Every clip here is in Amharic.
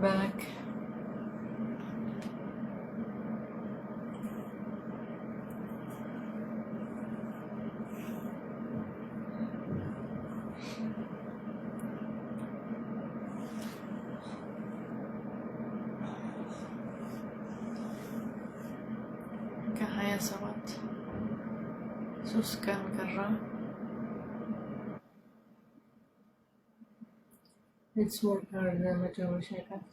back. كهيا سبت ሶስት ቀን ቀረ። Let's work hard መጨረሻ ቀን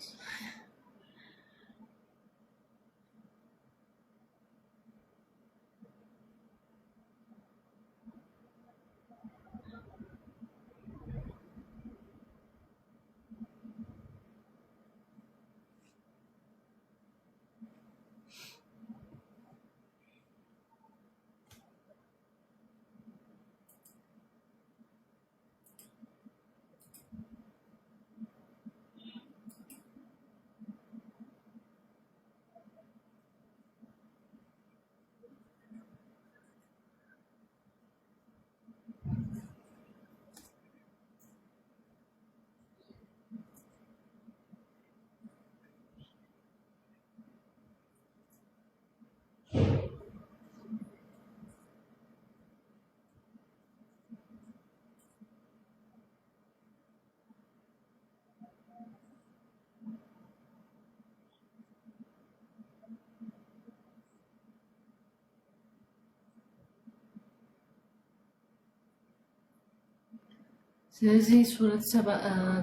ስለዚህ ሱረት ሰባ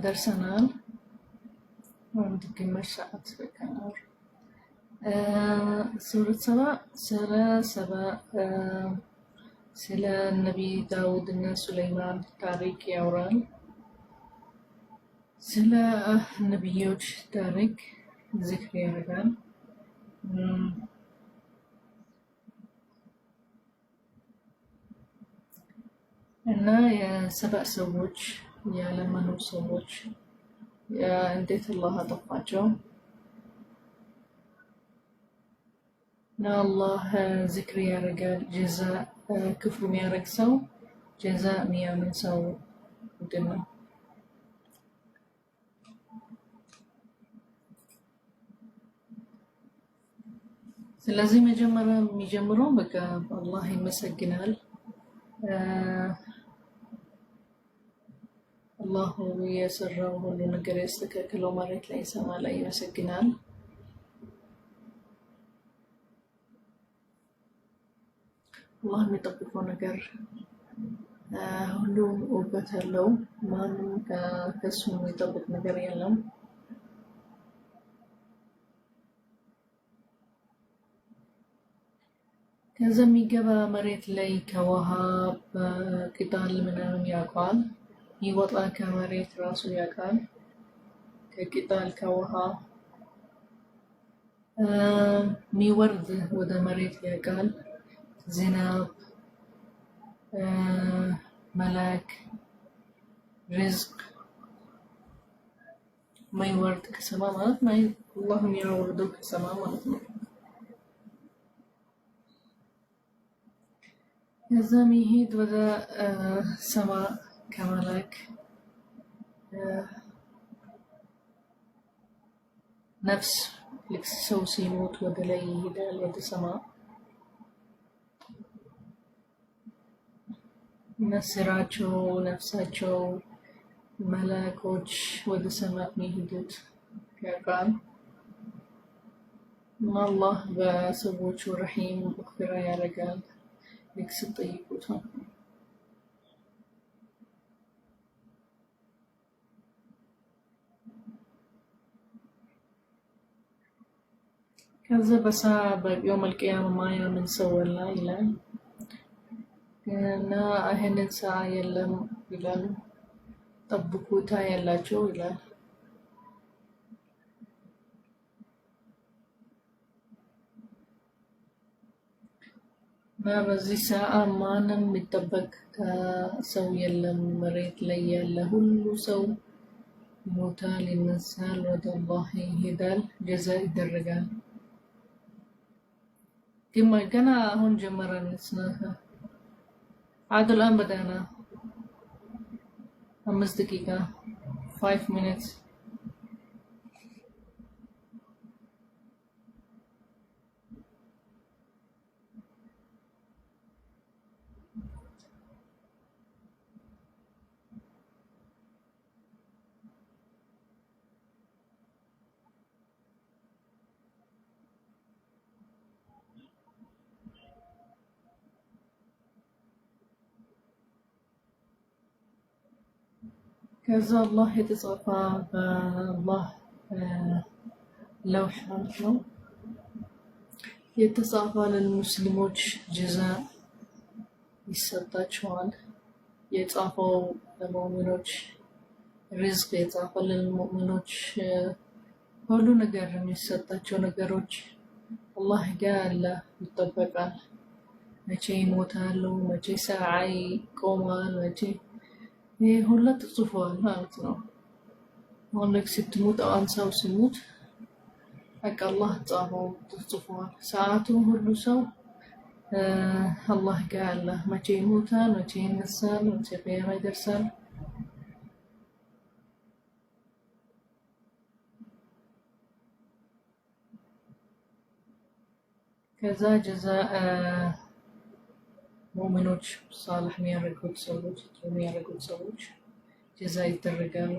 ደርሰናል። አንድ ግማሽ ሰዓት በቀናል። ሱረት ስለ ነቢይ ዳውድ እና ሱለይማን ታሪክ ያወራል። ስለ ነቢዮች ታሪክ ዝክር ያደርጋል። እና የሰባ ሰዎች ያለመኑ ሰዎች እንዴት አላህ አጠፋቸው እና አላህ ዝክር ያደርጋል። ጀዛ ክፍሩ የሚያደርግ ሰው ጀዛ የሚያምን ሰው ምንድን ነው? ስለዚህ መጀመሪያ የሚጀምረው በቃ አላህ ይመሰግናል። አላህ የሰራው ሁሉ ነገር ያስተካክለው መሬት ላይ ሰማይ ላይ ይመሰግናል። አላህ የሚጠብቀው ነገር ሁሉ ውበት አለው። ማንም ከሱ የሚጠብቅ ነገር የለም። ከዛ የሚገባ መሬት ላይ ከውሃ በቅጠል ምናምን ያውቃል። ይወጣ ከመሬት ራሱ ያውቃል። ከቅጠል ከውሃ የሚወርድ ወደ መሬት ያውቃል። ዝናብ መላክ ርዝቅ ማይወርድ ከሰማይ ማለት ነው። አላህ የሚያወርደው ከሰማይ ማለት ነው። ከዛ የሚሄድ ወደ ሰማይ ከመላክ ነፍስ ልክ ሰው ሲሞት ወደ ላይ ይሄዳል ወደ ሰማይ። ስራቸው ነፍሳቸው መላኮች ወደ ሰማይ የሚሄዱት ያውቃል። አላህ በሰዎቹ ረሂም መግፊራ ያደርጋል ልክ ስትጠይቁት ነው። ከዛ በየውም አልቂያማ ማያምን ሰው አለ ይላል እና ይሄንን ሰዓ የለም ይላሉ። ጠብቁ ታያላችሁ ይላል። እና በዚህ ሰዓ ማንም የሚጠበቅ ሰው የለም። መሬት ላይ ያለ ሁሉ ሰው ይሞታል፣ ይነሳል፣ ወደ አላህ ይሄዳል፣ ጀዛ ይደረጋል። ግን ገና አሁን ጀመረን عاد الآن بدأنا 5 دقيقة 5 minutes ከዛ አላህ የተጻፈ በአላህ ለውሕ ማለት ነው የተጻፈ ለሙስሊሞች ጀዛ ይሰጣቸዋል። የጻፈው ለሙእሚኖች ሪዝቅ የጻፈ ለሙእሚኖች ሁሉ ነገር የሚሰጣቸው ነገሮች አላህ ጋር አለ ይጠበቃል። መቼ ይሞታሉ፣ መቼ ሰዓ ይቆማል፣ መቼ ይህ ሁሉ ተጽፏል ማለት ነው። አሁን ልክ ስትሞት አንድ ሰው ሲሞት በቃ አላህ ጻፈው ተጽፏል። ሰዓቱን ሁሉ ሰው አላህ ጋር አለ። መቼ ይሞታል፣ መቼ ይነሳል፣ መቼ ቂያማ ይደርሳል። ከዛ ጀዛ ሙእሚኖች ሳልሕ የሚያደርጉት ሰዎች የሚያደርጉት ሰዎች ጀዛ ይደረጋሉ።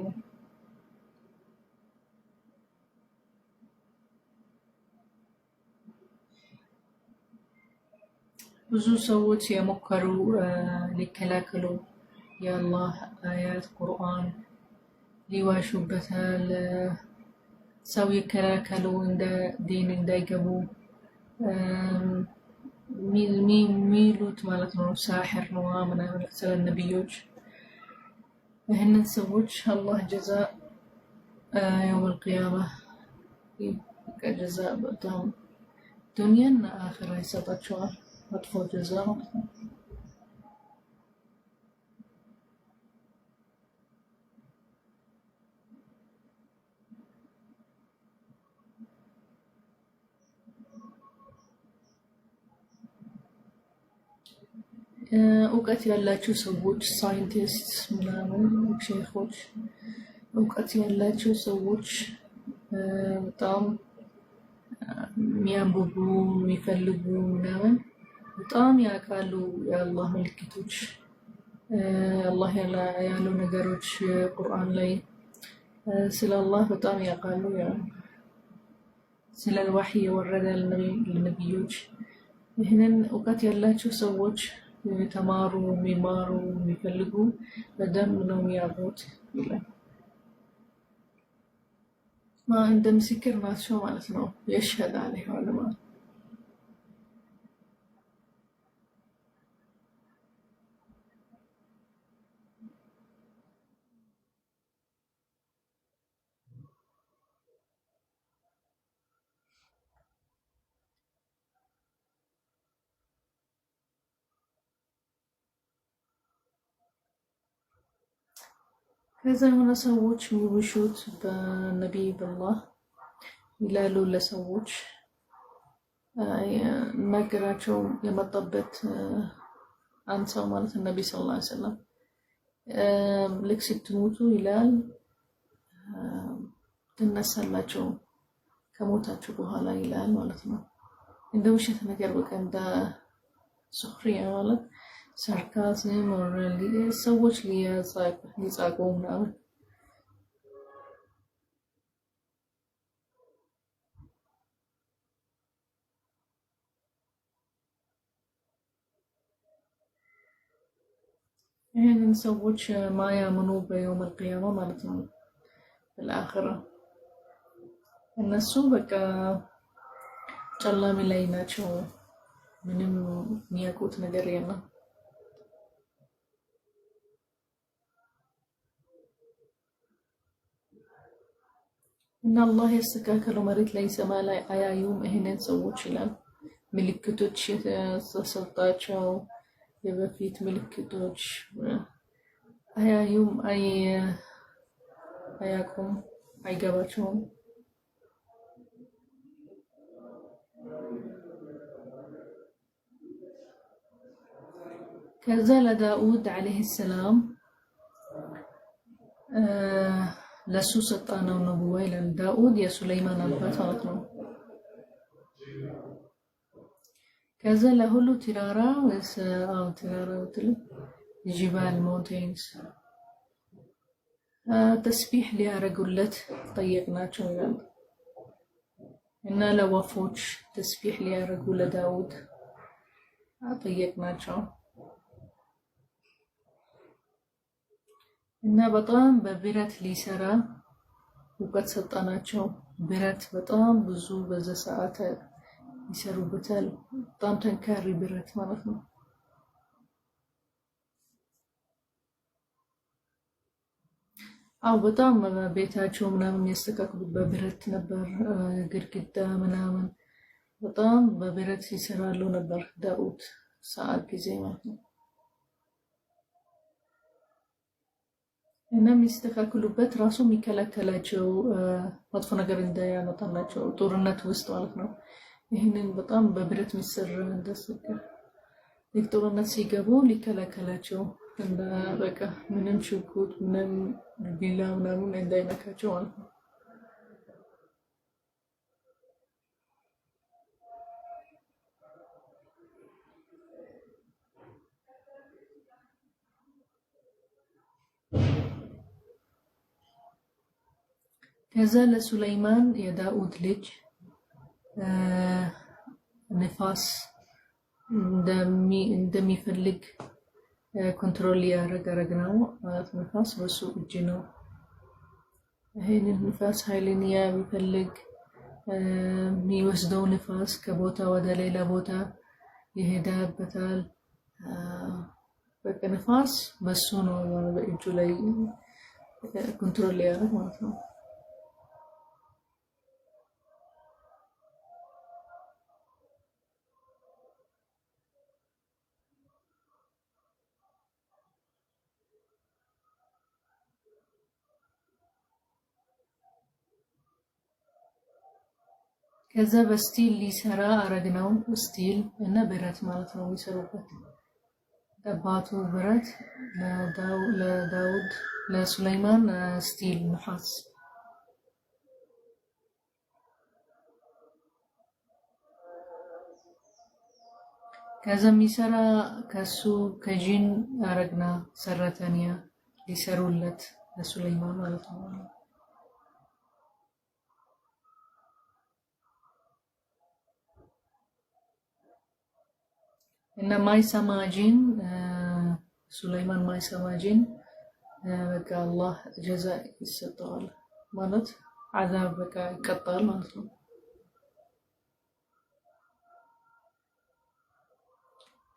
ብዙ ሰዎች የሞከሩ ሊከላከሉ የአላህ አያት ቁርአን ሊዋሹበታል። ሰው ይከላከሉ እንደ ዲን እንዳይገቡ ሚሉት ማለት ነው። ሳሕር ነው ምናምን ስለ ነቢዮች ይህንን ሰዎች አላህ ጀዛ የውመል ቂያማ ጀዛ በጣም ዱንያና አኺራ ይሰጣቸዋል። መጥፎ ጀዛ ማለት ነው። እውቀት ያላቸው ሰዎች ሳይንቲስት ምናምን ሼኾች እውቀት ያላቸው ሰዎች በጣም የሚያንብቡ የሚፈልጉ ምናምን በጣም ያውቃሉ። የአላህ ምልክቶች አላህ ያለው ነገሮች ቁርአን ላይ ስለ አላህ በጣም ያውቃሉ። ስለ ወሕይ የወረደ ለነቢዮች ይህንን እውቀት ያላቸው ሰዎች የተማሩ የሚማሩ የሚፈልጉ በደንብ ነው የሚያውቁት ይላል። እንደ ምስክር ናቸው ማለት ነው። የሽሀድ ዐለይሂ ዑለማ ከዛ የሆነ ሰዎች የሚውሹት በነቢይ በአላህ ይላሉ ለሰዎች ነገራቸው የመጣበት አንድ ሰው ማለት ነቢ ሰለላሁ ዐለይሂ ወሰለም ልክ ስትሞቱ ይላል ትነሳላቸው ከሞታችሁ በኋላ ይላል ማለት ነው። እንደ ውሸት ነገር በቃ እንደ ሱኽሪያ ማለት ሳርካዝም ሰዎች ሊጻቁ ምናምን ይህንን ሰዎች ማያምኑ በየውመል ቂያማ ማለት ነው በአኺራ እነሱ በቃ ጨላሚ ላይ ናቸው። ምንም የሚያውቁት ነገር የለም። እና አላህ ያስተካከለው መሬት ላይ ሰማይ ላይ አያዩም ይሄንን ሰዎች ይላል። ምልክቶች የተሰጣቸው የበፊት ምልክቶች አያዩም፣ አያውቁም፣ አይገባቸውም። ከዛ ለዳኡድ ዓለይሂ ሰላም ለሱ ሰጣነው ነብዋ ይላል። ዳኡድ የሱለይማን አባት ማለት ነው። ከዛ ለሁሉ ተራራ ተራራ ጅባል ማውንቴንስ ተስቢሕ ሊያረጉለት ጠየቅናቸው ይላል። እና ለወፎች ተስቢሕ ሊያረጉ ለዳውድ ጠየቅናቸው። እና በጣም በብረት ሊሰራ እውቀት ሰጣናቸው። ብረት በጣም ብዙ በዛ ሰዓት ይሰሩበታል። በጣም ጠንካራ ብረት ማለት ነው። አዎ በጣም ቤታቸው ምናምን የሚያስተካክሉት በብረት ነበር። ግድግዳ ምናምን በጣም በብረት ይሰራሉ ነበር ዳውድ ሰዓት ጊዜ ማለት ነው። እና የሚስተካክሉበት ራሱ የሚከላከላቸው መጥፎ ነገር እንዳያመጣላቸው ጦርነት ውስጥ ማለት ነው። ይህንን በጣም በብረት የሚሰራ እንደሰከር ጦርነት ሲገቡ ሊከላከላቸው እንደ በቃ ምንም ሽጉጥ ምንም ቢላ ምናምን እንዳይነካቸው ማለት ነው። ከዛ ለሱለይማን የዳኡድ ልጅ ንፋስ እንደሚፈልግ ኮንትሮል ያደረግ ነው ማለት ንፋስ በሱ እጅ ነው። ይሄንን ንፋስ ኃይልን የሚፈልግ የሚወስደው ንፋስ ከቦታ ወደ ሌላ ቦታ ይሄዳበታል። በቃ ንፋስ በሱ ነው በእጁ ላይ ኮንትሮል ያደረግ ማለት ነው። ከዛ በስቲል ሊሰራ አረግነው። ስቲል እና ብረት ማለት ነው የሚሰሩበት። አባቱ ብረት ለዳውድ ለሱለይማን ስቲል ነሐስ። ከዛ የሚሰራ ከሱ ከጂን አረግና ሰራተኛ ሊሰሩለት ለሱለይማን ማለት ነው። እና ማይሰማ ጂን ሱለይማን ማይሰማ ጂን በቃ አላህ ጀዛ ይሰጠዋል ማለት አዛብ በቃ ይቀጣል ማለት ነው።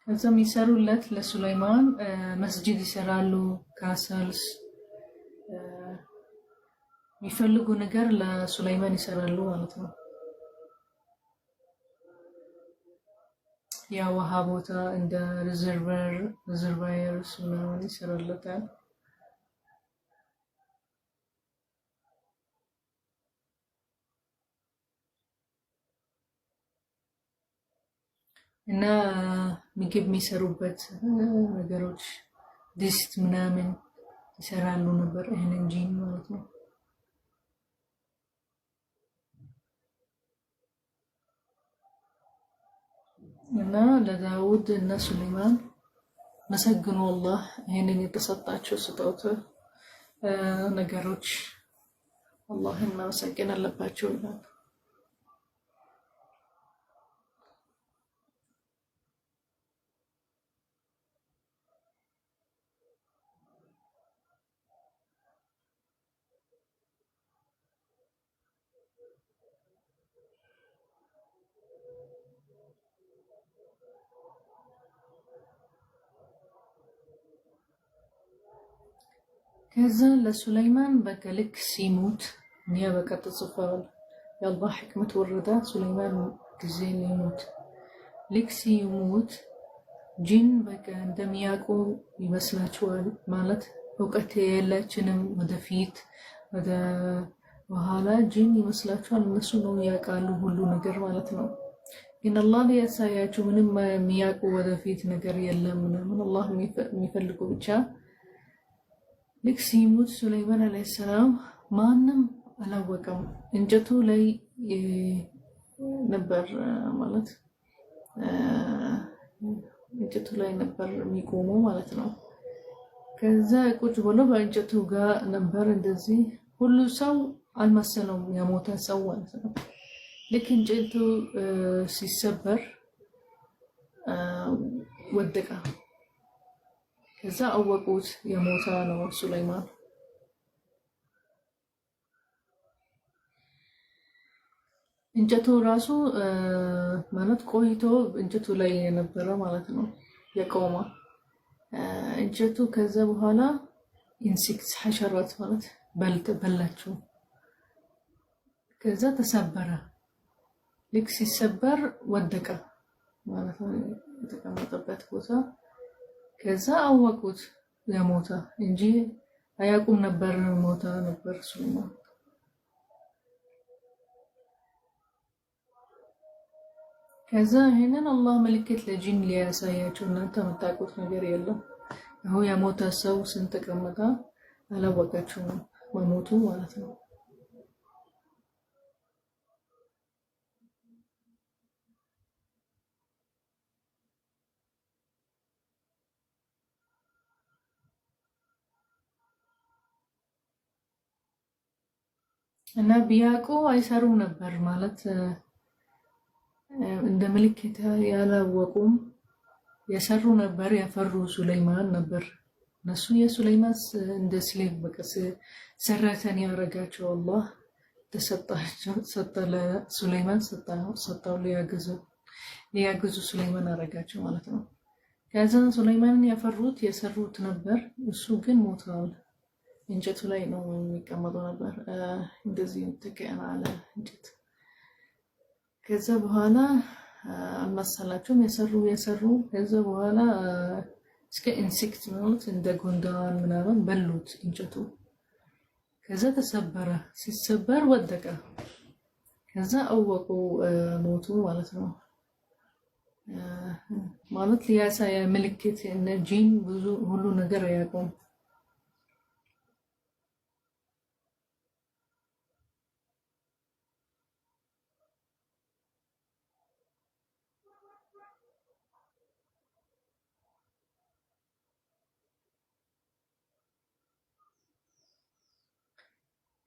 ከዛ የሚሰሩለት ለሱለይማን መስጂድ ይሰራሉ። ካሰልስ የሚፈልጉ ነገር ለሱለይማን ይሰራሉ ማለት ነው። ያ ውሃ ቦታ እንደ ሪዘርቫየርስ ምናምን ይሰራለታል። እና ምግብ የሚሰሩበት ነገሮች ድስት ምናምን ይሰራሉ ነበር። ይሄንን ጂን ማለት ነው። እና ለዳውድ እና ሱለይማን መሰግኑ አላህ ይሄንን የተሰጣቸው ስጦታ ነገሮች አላህን ማመሰገን አለባቸው ይላል። ከዛ ለሱለይማን በቃ ልክ ሲሞት ኒያ በቃ ተጽፏል። የአላህ ሕክመት ወረዳ ሱለይማን ጊዜ ሊሞት ልክ ሲሞት ጂን በቃ እንደሚያውቁ ይመስላችኋል ማለት እውቀት የላችንም ወደፊት ወደ በኋላ ጂን ይመስላችኋል። እነሱ ነው ያውቃሉ ሁሉ ነገር ማለት ነው። ግን አላህ ሊያሳያችሁ ምንም የሚያውቁ ወደፊት ነገር የለም ምናምን አላህ የሚፈልጉ ብቻ ልክ ሲሞት ሱለይማን አለይሂ ሰላም ማንም አላወቀም። እንጨቱ ላይ ነበር ማለት እንጨቱ ላይ ነበር የሚቆመው ማለት ነው። ከዛ ቁጭ ብሎ በእንጨቱ ጋር ነበር እንደዚህ ሁሉ ሰው አልመሰለውም የሞተ ሰው ማለት ነው። ልክ እንጨቱ ሲሰበር ወደቀ። ከዛ አወቁት የሞተ ነው ሱለይማን። እንጨቱ ራሱ ማለት ቆይቶ እንጨቱ ላይ የነበረ ማለት ነው የቆመ እንጨቱ። ከዛ በኋላ ኢንሴክትስ ሐሸራት ማለት በላቸው። ከዛ ተሰበረ። ልክ ሲሰበር ወደቀ ማለት ነው የተቀመጠበት ቦታ። ከዛ አወቁት የሞተ እንጂ አያውቁም ነበር ሞተ ነበር ሱለይማን። ከዛ ይሄንን አላህ ምልክት ለጂን ሊያሳያቸው እናንተ የምታውቁት ነገር የለም። አሁን የሞተ ሰው ስንተቀመጠ አላወቃችሁም መሞቱ ማለት ነው። እና ቢያውቁ አይሰሩም ነበር ማለት እንደ ምልክት ያላወቁም የሰሩ ነበር። ያፈሩ ሱለይማን ነበር። እነሱ የሱለይማን እንደ ስሌቭ በቃ ሰራተኛ ያደረጋቸው አላህ ተሰጣቸው። ሰጠ ለሱለይማን ሰጣው ሊያግዙ ሱለይማን አደረጋቸው ማለት ነው። ከዛ ሱለይማንን ያፈሩት የሰሩት ነበር። እሱ ግን ሞተዋል። እንጨቱ ላይ ነው የሚቀመጠው ነበር እንደዚህ ተቀና አለ እንጨት። ከዛ በኋላ አልመሰላቸውም የሰሩ ከዛ በኋላ እስከ ኢንሴክት ማለት እንደ ጎንዳን ምናምን በሉት እንጨቱ። ከዛ ተሰበረ። ሲሰበር ወደቀ። ከዛ አወቁ ሞቱ ማለት ነው። ማለት ሊያሳያ ምልክት እነ ጂን ብዙ ሁሉ ነገር አያውቁም።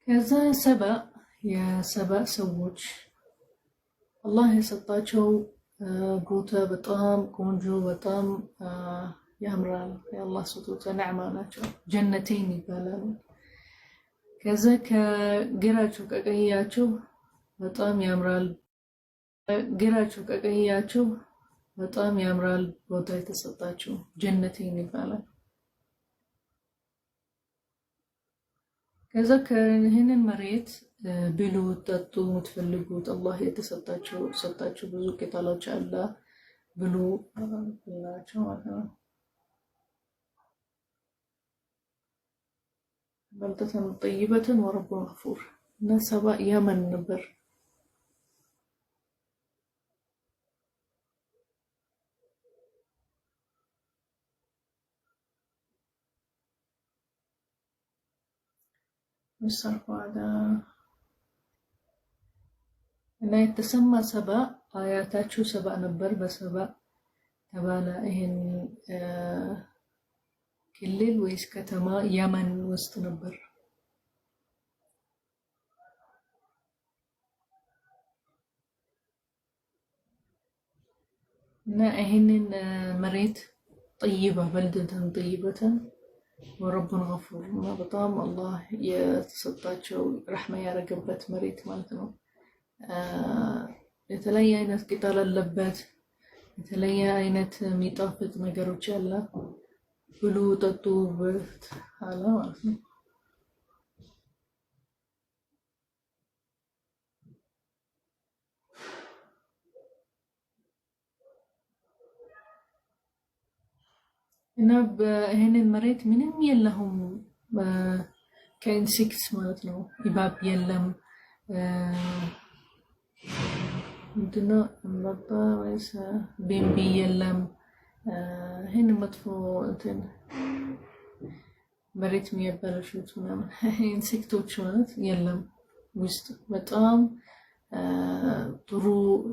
ከዛ የሰባ ሰዎች አላህ የሰጣቸው ቦታ በጣም ቆንጆ በጣም ያምራል። የአላህ ስጦታ ነዕማ ናቸው። ጀነቴን ይባላሉ። ከዛ ከግራቸው ከቀኛቸው በጣም ያምራል። በጣም ያምራል ቦታ የተሰጣቸው ጀነቴን ይባላል። ከዛ ከይህንን መሬት ብሉ፣ ጠጡ፣ የምትፈልጉት አላህ ሰጣቸው ብዙ ቅጠሎች አለ ብሉ ብላቸው ማለት ነው። በልተተን ጠይበትን ወረቡን ገፉር እና ሰባ የመን ነበር። እና የተሰማ ሰባ አያታችሁ ሰባ ነበር። በሰባ ተባለ። ይሄን ክልል ወይስ ከተማ የመን ውስጥ ነበር። እና ይሄንን መሬት ጠይባ በልደተን ጠይበተን ወረቡን ገፉር እና በጣም አላህ የተሰጣቸው ረሕማ ያደረገበት መሬት ማለት ነው። የተለያየ አይነት ቅጠል አለበት። የተለያየ አይነት የሚጣፍጥ ነገሮች አለ። ብሉ ጠጡ አለ ማለት ነው። እና ይሄንን መሬት ምንም የለውም ከኢንሴክትስ ማለት ነው። ኢባብ የለም ምንድነው እምባባ ወይስ ቤምቢ የለም። ይሄን መጥፎ እንትን መሬት የሚያበላሹት ምናምን ኢንሴክቶች ማለት የለም ውስጥ። በጣም ጥሩ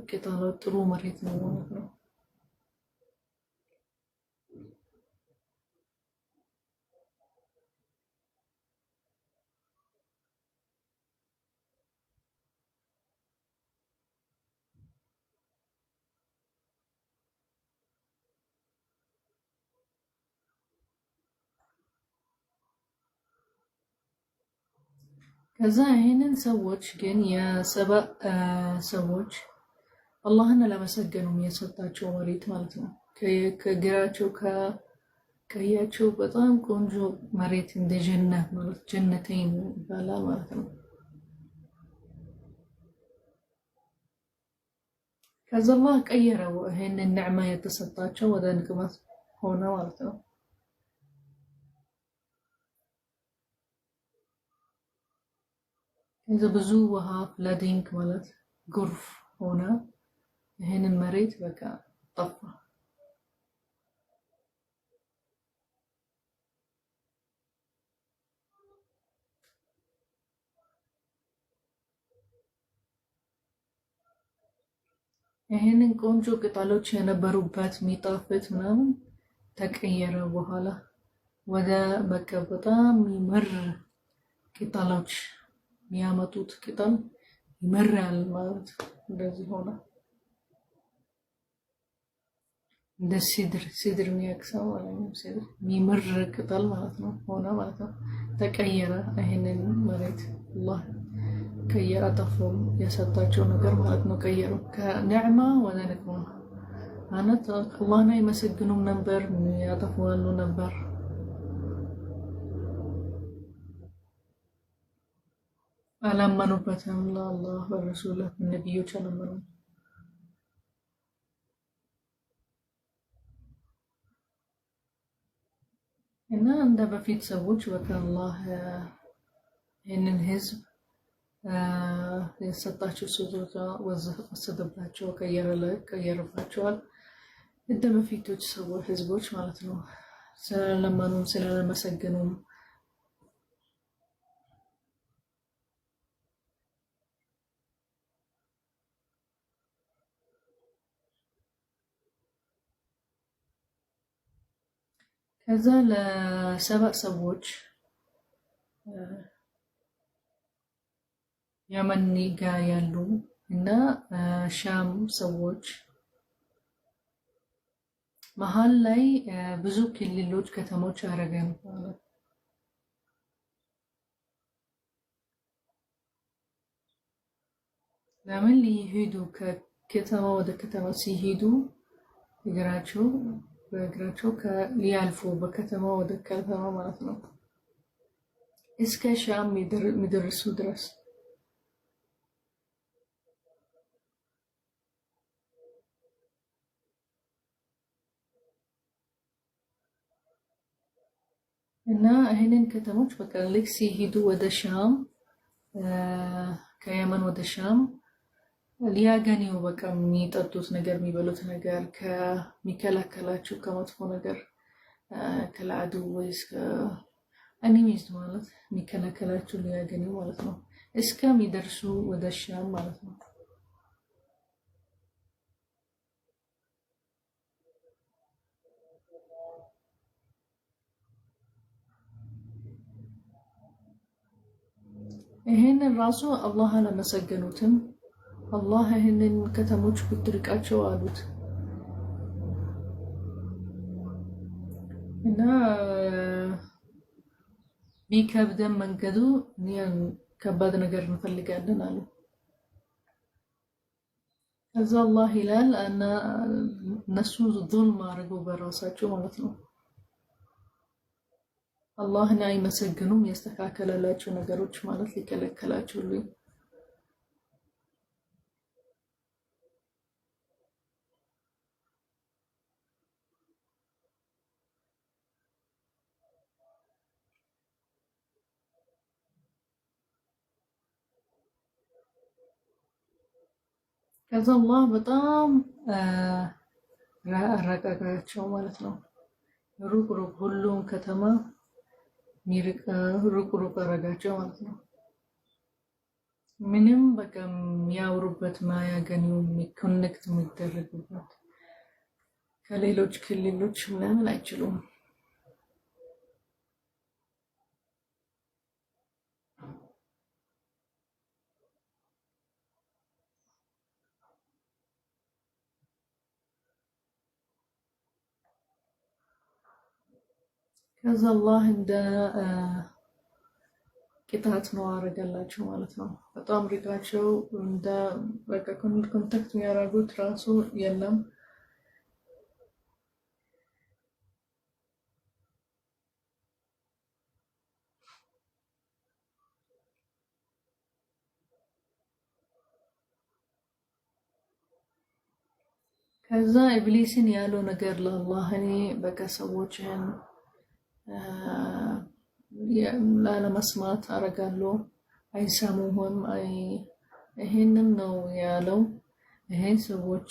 ቅጠሎች ጥሩ መሬት ነው ማለት ነው። ከዛ ይሄንን ሰዎች ግን የሰባ ሰዎች አላህን ለመሰገኑም የሰጣቸው መሬት ማለት ነው። ከግራቸው ከቀያቸው በጣም ቆንጆ መሬት እንደ ጀነት ማለት ጀነተይን ይባላል ማለት ነው። ከዛ አላህ ቀየረው ይሄንን ንዕማ የተሰጣቸው ወደ ንቅመት ሆነ ማለት ነው። ከዛ ብዙ ውሃ ፍለዲንግ ማለት ጎርፍ ሆነ። ይሄንን መሬት በቃ ጠፋ። ይሄንን ቆንጆ ቅጠሎች የነበሩበት የሚጣፍጥ ምናምን ተቀየረ በኋላ ወደ በቃ በጣም ይመር ቅጠሎች የሚያመጡት ቅጠል ይመራል ማለት እንደዚህ ሆነ። እንደ ሲድር የሚያክሰው ማለት ነው። ሲድር የሚመር ቅጠል ማለት ነው ሆነ ማለት ነው። ተቀየረ። ይሄንን መሬት አላህ ቀየረ፣ አጠፋው የሰጣቸው ነገር ማለት ነው። ቀየሩ ከኒዕማ ወደ ንቅማ ማለት አላህን አይመሰግኑም ነበር፣ ያጠፋሉ ነበር። አላመኑበትም። ለአላህ በረሱል ነቢዮች አላመኑ። እና እንደ በፊት ሰዎች በቃ አላህ ይህንን ህዝብ የሰጣቸው ስጦታ ወሰደባቸው፣ ቀየረባቸዋል። እንደ በፊቶች ሰዎች ህዝቦች ማለት ነው። ስለለመኑም ስለለመሰገኑም ከዛ ለሰባ ሰዎች የመን ጋ ያሉ እና ሻም ሰዎች መሀል ላይ ብዙ ክልሎች ከተሞች አረገ ማለት ለምን ሊሄዱ ከከተማ ወደ ከተማ ሲሄዱ በእግራቸው ሊያልፉ በከተማ ወደ ከተማ ማለት ነው እስከ ሻም የሚደርሱ ድረስ እና ይሄንን ከተሞች በቃ ልክ ሲሄዱ ወደ ሻም ከየመን ወደ ሻም ሊያገኙ በቃ የሚጠጡት ነገር የሚበሉት ነገር ከሚከላከላቸው ከመጥፎ ነገር ከለአዱ ወይስ ከአኒሚዝ ማለት የሚከላከላቸው ሊያገኙ ማለት ነው እስከሚደርሱ ወደ ሻም ማለት ነው። ይሄንን ራሱ አላህ አላመሰገኑትም። አላህ ይህንን ከተሞች ብትርቃቸው አሉት እና ቢከብደን መንገዱ ከባድ ነገር እንፈልጋለን አሉ። ከዛ አላህ ይላል እና እነሱ ዙልም አድርገው በራሳቸው ማለት ነው አላህን አይመሰግኑም። ያስተካከለላቸው ነገሮች ማለት ሊከለከላቸው ከዛ አላህ በጣም አረጋጋቸው ማለት ነው። ሩቅ ሁሉም ከተማ ሩቅ አረጋቸው ማለት ነው። ምንም በቃ የሚያወሩበት ማያገኙ ኮኔክት የሚደረጉበት ከሌሎች ክልሎች ምናምን አይችሉም። ከዛ አላህ እንደ ቅጣት ነው አደረገላቸው ማለት ነው። በጣም ሪቃቸው እንደ በቃ ኮንታክት የሚያደርጉት ራሱ የለም። ከዛ ኢብሊስን ያለው ነገር ለአላህ እኔ በቃ ሰዎችን ላለመስማት አረጋለሁ፣ አይሰሙህም። ይሄንን ነው ያለው። ይሄን ሰዎች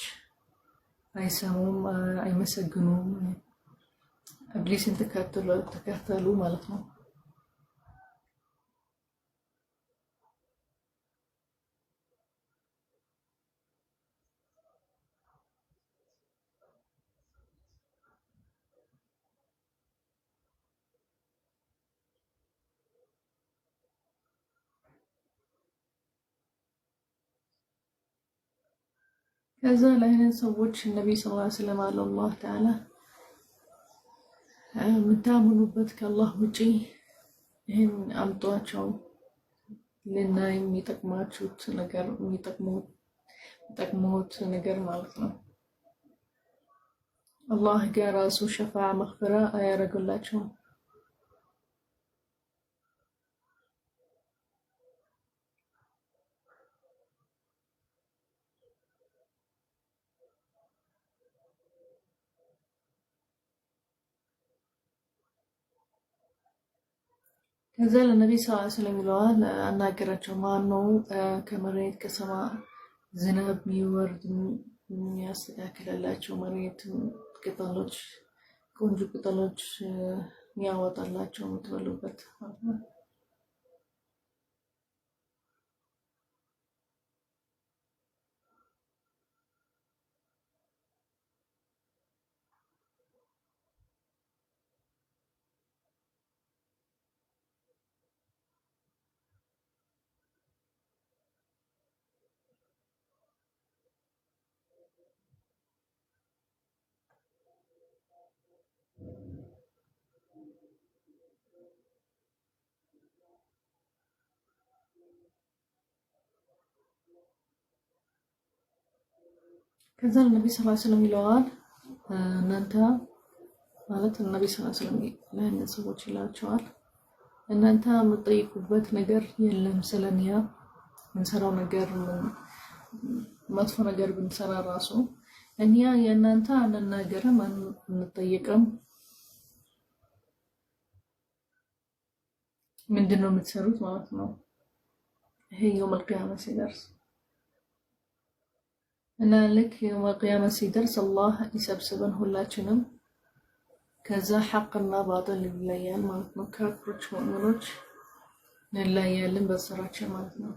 አይሰሙም፣ አይመሰግኑም። ኢብሊስን ተከተሉ ማለት ነው። ከዛ ለይህንን ሰዎች ነብይ ሰለላሁ ዐለይሂ ወሰለም አለ አላህ ተዓላ የምታምኑበት ከአላህ ውጪ ይህን አምጧቸው ልናይ የሚጠቅማችሁት ነገር የሚጠቅሙት ነገር ማለት ነው። አላህ ጋር ራሱ ሸፋዓ መግፊራ አያደርግላቸውም። ከዛ ለነቢ ሰለላሁ ዐለይሂ ወሰለም ይለዋል አናገራቸው። ማን ነው ከመሬት ከሰማይ ዝናብ የሚወርድ የሚያስተካክልላቸው መሬት ቅጠሎች ቆንጆ ቅጠሎች የሚያወጣላቸው የምትበሉበት? ከዛ ለነቢ ሰለላሁ ዐለይሂ ወሰለም ይለዋል እናንተ ማለት ነቢ ሰለላሁ ዐለይሂ ወሰለም ለእነዚህ ሰዎች ይላቸዋል እናንተ የምትጠይቁበት ነገር የለም ስለኛ ምንሰራው ነገር መጥፎ ነገር ብንሰራ ራሱ እኛ የእናንተ አንናገርም አንጠየቅም። ምንድነው የምትሰሩት ማለት ነው። ይሄ የውመል ቂያማ ሲደርስ እና ልክ የውመል ቂያማ ሲደርስ አላህ ይሰብስበን ሁላችንም። ከዛ ሐቅና ባጢል ይለያል ማለት ነው። ካፍሮች ሙእሚኖች እንለያለን በስራችን ማለት ነው።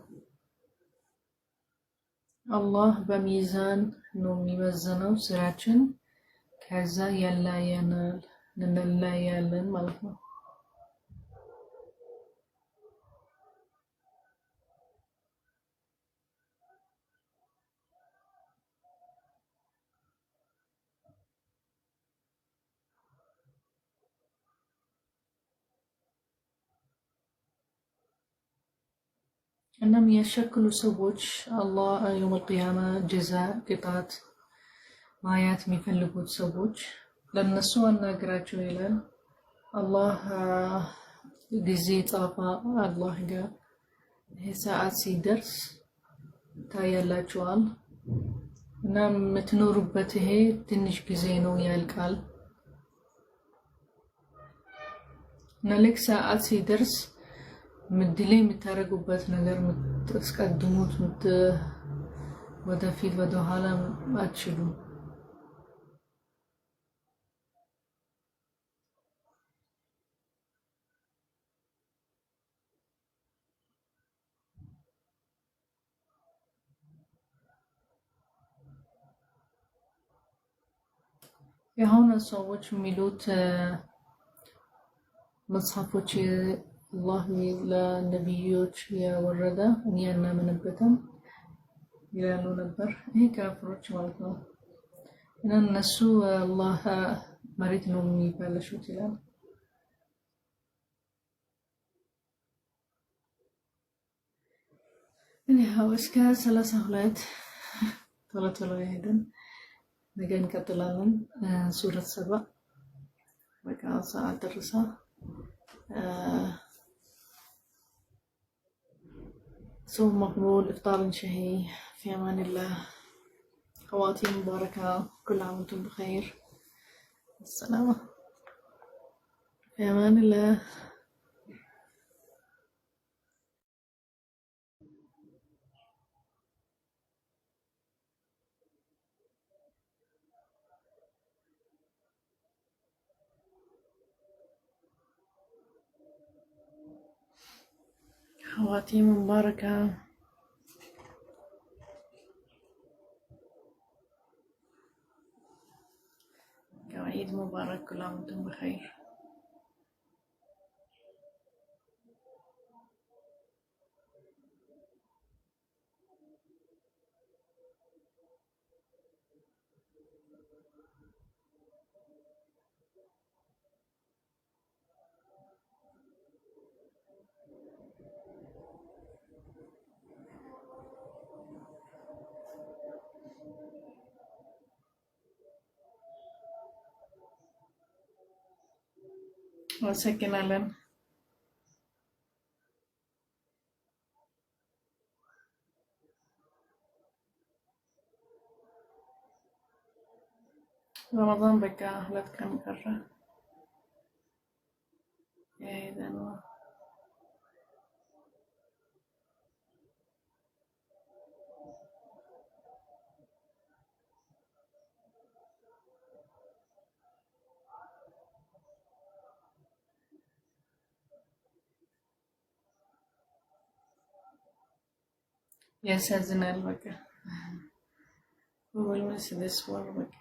አላህ በሚዛን ነው የሚመዝነው ስራችን። ከዛ ያለያየናል እንለያያለን ማለት ነው። እናም ያሸክሉ ሰዎች አላህ የውመል ቂያማ ጀዛ ቅጣት ማየት የሚፈልጉት ሰዎች ለነሱ አናግራቸው ይላል አላህ። ጊዜ ጻፋ አላህ ጋር ይሄ ሰዓት ሲደርስ ታያላችኋል እና የምትኖሩበት ይሄ ትንሽ ጊዜ ነው ያልቃል። እና ልክ ሰዓት ሲደርስ ምድሌ የምታደርጉበት ነገር የምትስቀድሙት ወደፊት ወደኋላ አትችሉም። የአሁኑ ሰዎች የሚሉት መጽሐፎች አላህ ለነቢዮች ያወረደ እኛ እናምንበትም ይላሉ ነበር። ይሄ ካፍሮች ማለት ነው። እና እነሱ አላህ መሬት ነው የሚባለሹት ይላል። anyhow እስከ 32 ቶሎ ቶሎ ይሄድን ነገ እንቀጥላለን ሱረት 7 በቃ ሰዓት ደርሳ صوم مقبول إفطار شهي في أمان الله خواتيم مباركة كل عام وانتم بخير السلامة في أمان الله خواتيم مباركة عيد مبارك كل عام وانتم بخير وسكنالن رمضان بقى لا كم مرة يا إذا ያሳዝናል በቃ ወልመስ ደስዋር በቃ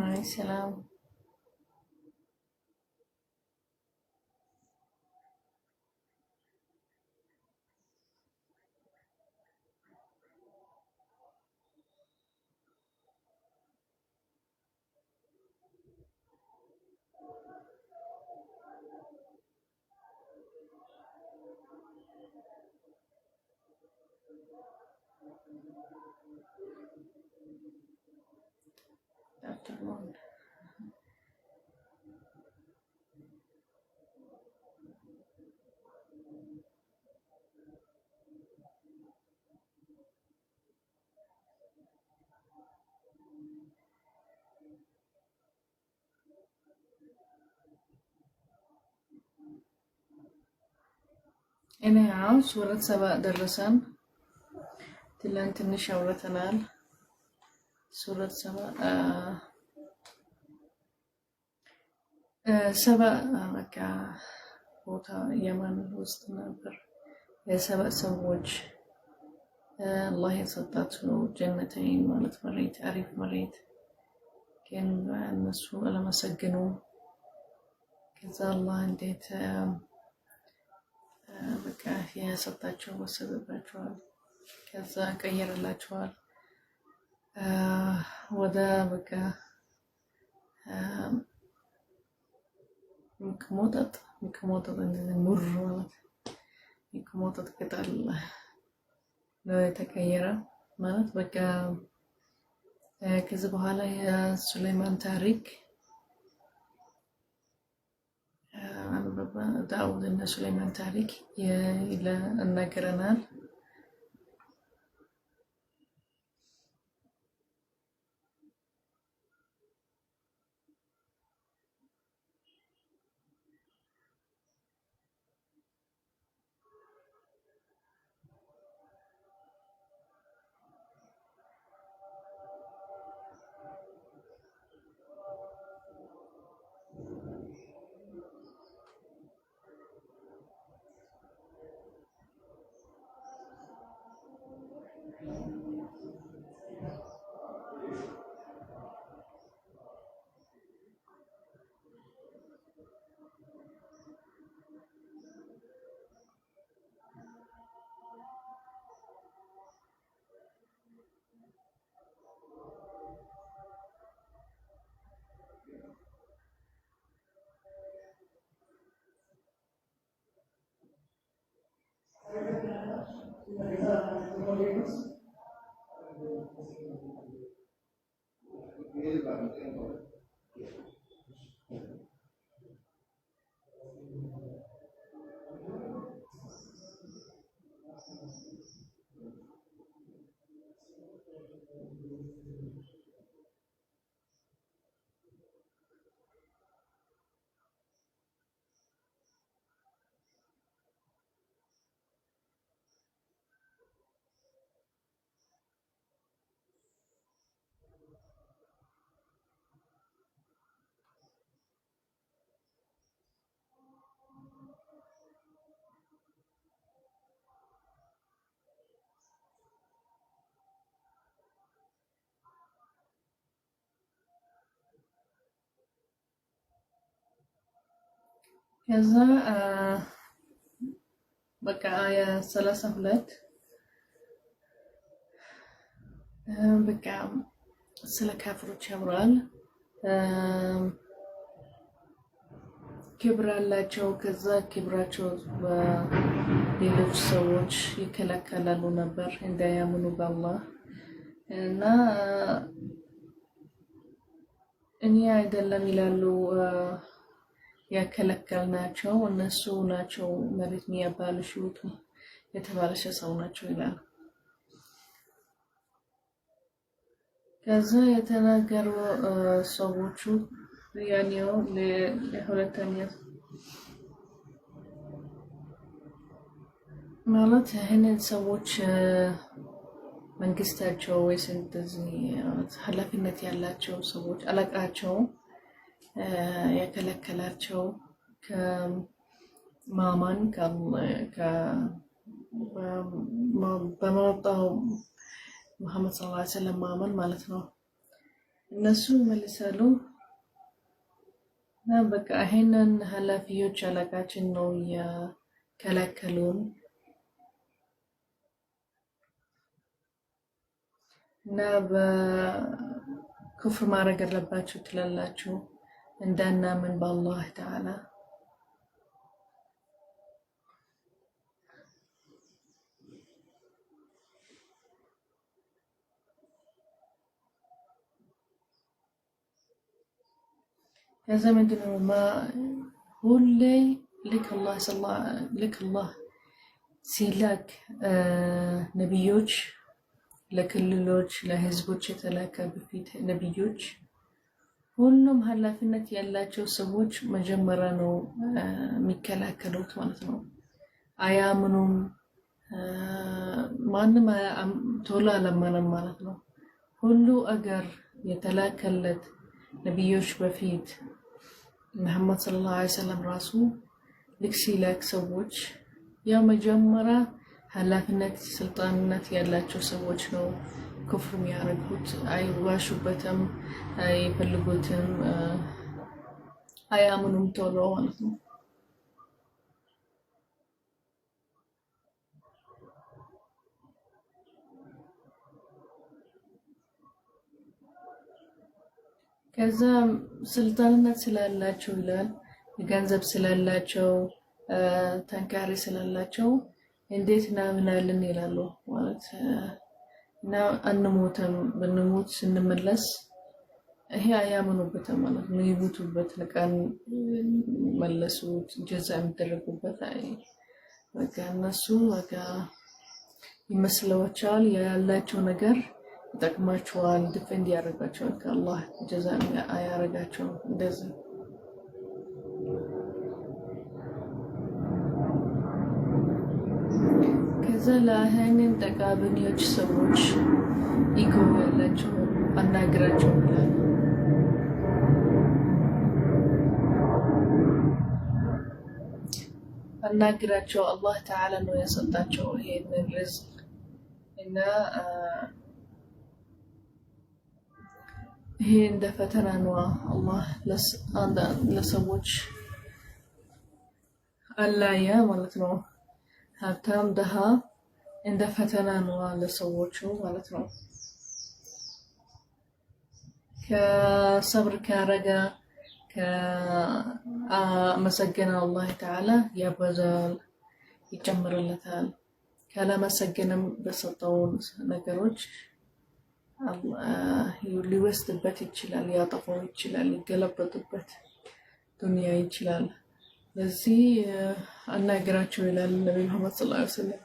አይ ሰላም afternoon anyhow ሱረት 7 ደረሰን ትላንትንሽ አውርተናል ሱረት 7 በቃ ቦታ የመን ውስጥ ነበር የሰበእ ሰዎች አላህ የሰጣቸው ጀነተይን ማለት መሬት አሪፍ መሬት ግን እነሱ አለመሰገኑ ከዛ አላህ እንዴት በቃ የሰጣቸው ወሰደባቸዋል ከዛ ቀየረላቸዋል ወደ በቃ ምክሞጠጥ እንደዚህ ሙር ማለት ምክሞጠጥ ቅጠል ነው የተቀየረ ማለት በቃ ከዚህ በኋላ የሱሌማን ታሪክ ዳውድ እና ሱሌማን ታሪክ ይነገረናል ከዛ በቃ አያ 32 በቃ ስለ ካፍሮች ያወራል። ክብር አላቸው። ከዛ ክብራቸው በሌሎች ሰዎች ይከለከላሉ ነበር እንዳያምኑ በአላህ እና እኔ አይደለም ይላሉ ያከለከልናቸው እነሱ ናቸው መሬት የሚያባልሹት የተባለሸ ሰው ናቸው ይላሉ። ከዛ የተናገሩ ሰዎቹ ያኔው ለሁለተኛ ማለት ይህንን ሰዎች መንግስታቸው ወይስ እንደዚህ ኃላፊነት ያላቸው ሰዎች አለቃቸው የከለከላቸው ከማማን በመጣው ሙሐመድ ሰለላሁ ዐለይሂ ወሰለም ማመን ማለት ነው። እነሱ መልሰሉ በቃ ይሄንን ኃላፊዎች አለቃችን ነው የከለከሉን እና በኩፍር ማድረግ አለባችሁ ትላላችሁ እንዳናምን በአላህ ተዓላ ከዛ ምንድነው ሁሌ ልክ አላህ ሲላክ ነቢዮች ለክልሎች ለህዝቦች የተላከ በፊት ነቢዮች ሁሉም ኃላፊነት ያላቸው ሰዎች መጀመሪያ ነው የሚከላከሉት ማለት ነው። አያምኑም። ማንም ቶሎ አላመነም ማለት ነው። ሁሉ አገር የተላከለት ነቢዮች በፊት መሐመድ ሰለላሁ ዐለይሂ ወሰለም ራሱ ልክ ሲላክ ሰዎች ያው መጀመሪያ ኃላፊነት ስልጣንነት ያላቸው ሰዎች ነው ኩፍር የሚያደርጉት። አይዋሹበትም፣ አይፈልጉትም፣ አያምኑም ቶሎ ማለት ነው። ከዛ ስልጣንነት ስላላቸው ይላል ገንዘብ ስላላቸው ተንካሪ ስላላቸው እንዴት እናምናለን ይላሉ ማለት እና አንሞተም ብንሞት ስንመለስ ይሄ አያምኑበትም ማለት ነው። ይሞቱበት ለቃን መለሱት ጀዛ የሚደረጉበት በቃ እነሱ በቃ ይመስለዋቸዋል ያላቸው ነገር ይጠቅማቸዋል፣ ዲፌንድ ያደርጋቸዋል ከአላህ ጀዛ አያረጋቸውም እንደዚህ። ከዛ ለይህንን ጠቃሚዎች ሰዎች ኢጎ ያላቸው አናግራቸው ይላል። አናግራቸው አላህ ተዓላ ነው የሰጣቸው ይሄንን ርዝቅ እና ይሄ እንደ ፈተና ነው አላህ ለሰዎች አላያ ማለት ነው። ሀብታም ደሃ እንደ ፈተና ነው ለሰዎቹ ማለት ነው። ከሰብር ካረጋ ከመሰገነ አላህ ተዓላ ያበዛል፣ ይጨምርለታል። ካላመሰገነም በሰጠውን ነገሮች ሊወስድበት ይችላል፣ ያጠፋው ይችላል፣ ሊገለበጥበት ዱንያ ይችላል። ለዚህ አናግራቸው ይላል ነብዩ መሐመድ ሰለላሁ ዐለይሂ ወሰለም።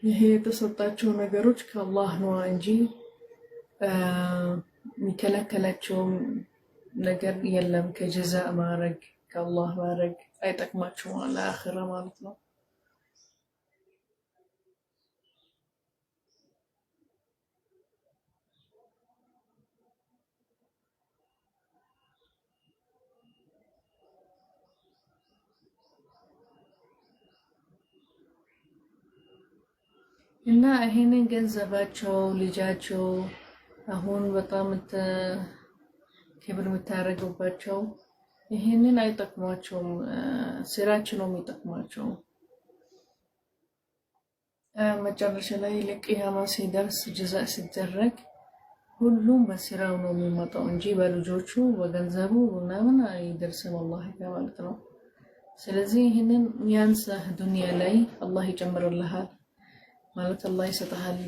ይሄ የተሰጣቸው ነገሮች ከአላህ ነው እንጂ የሚከለከላቸው ነገር የለም። ከጀዛ ማድረግ ከአላህ ማድረግ አይጠቅማቸውም ለአኺራ ማለት ነው። እና ይሄንን ገንዘባቸው ልጃቸው አሁን በጣም ክብር የምታደርጉባቸው ይሄንን አይጠቅሟቸውም። ስራቸው ነው የሚጠቅማቸው። መጨረሻ ላይ ለቂያማ ሲደርስ ጀዛ ሲደረግ ሁሉም በስራው ነው የሚመጣው እንጂ በልጆቹ በገንዘቡ ምናምን አይደርስም አላህ ማለት ነው። ስለዚህ ይሄንን ያንሳህ ዱንያ ላይ አላህ ይጨምርልሃል ማለት አላህ ይሰጥሃል።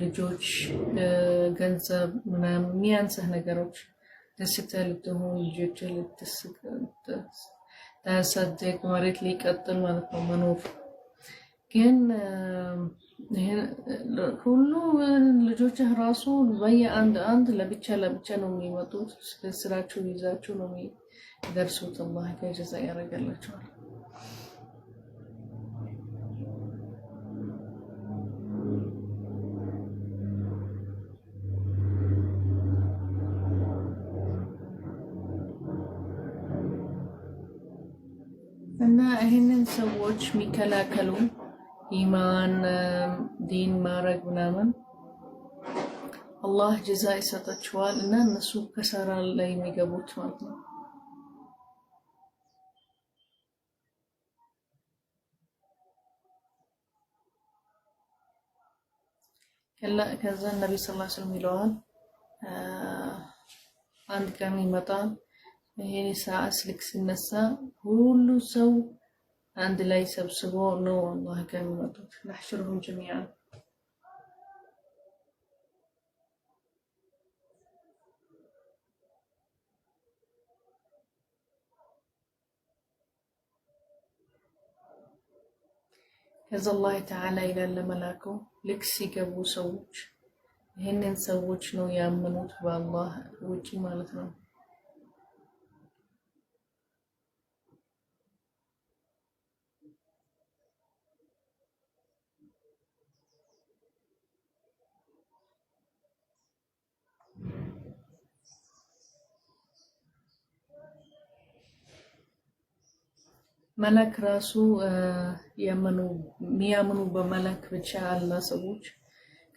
ልጆች ገንዘብ ምናምን የሚያንስህ ነገሮች ደስታ ልትሆን ልጆች ልታሳድግ መሬት ሊቀጥል ማለት ነው መኖር። ግን ሁሉ ልጆችህ ራሱ በየአንድ ለብቻ ነው የሚመጡት። ስራቸው ይዛቸው ነው የሚደርሱት። አላህ ጀዛ ያደርግላቸዋል። እና ይሄንን ሰዎች የሚከላከሉ ኢማን ዲን ማረግ ምናምን አላህ ጀዛ ይሰጣቸዋል። እና እነሱ ከሰራ ላይ የሚገቡት ማለት ነው። ከዛ ነብይ ሰለላሁ ዐለይሂ ወሰለም ይለዋል አንድ ቀን ይመጣል ይሄ ሰዓት ልክ ሲነሳ ሁሉ ሰው አንድ ላይ ሰብስቦ ነው አላህ ጋር የሚመጡት። نحشرهم جميعا ከዛ አላህ ተዓላ ይላል ለመላኩ ልክ ሲገቡ ሰዎች ይሄንን ሰዎች ነው ያመኑት በአላህ ውጪ ማለት ነው። መላክ ራሱ የሚያምኑ በመላክ ብቻ አላ ሰዎች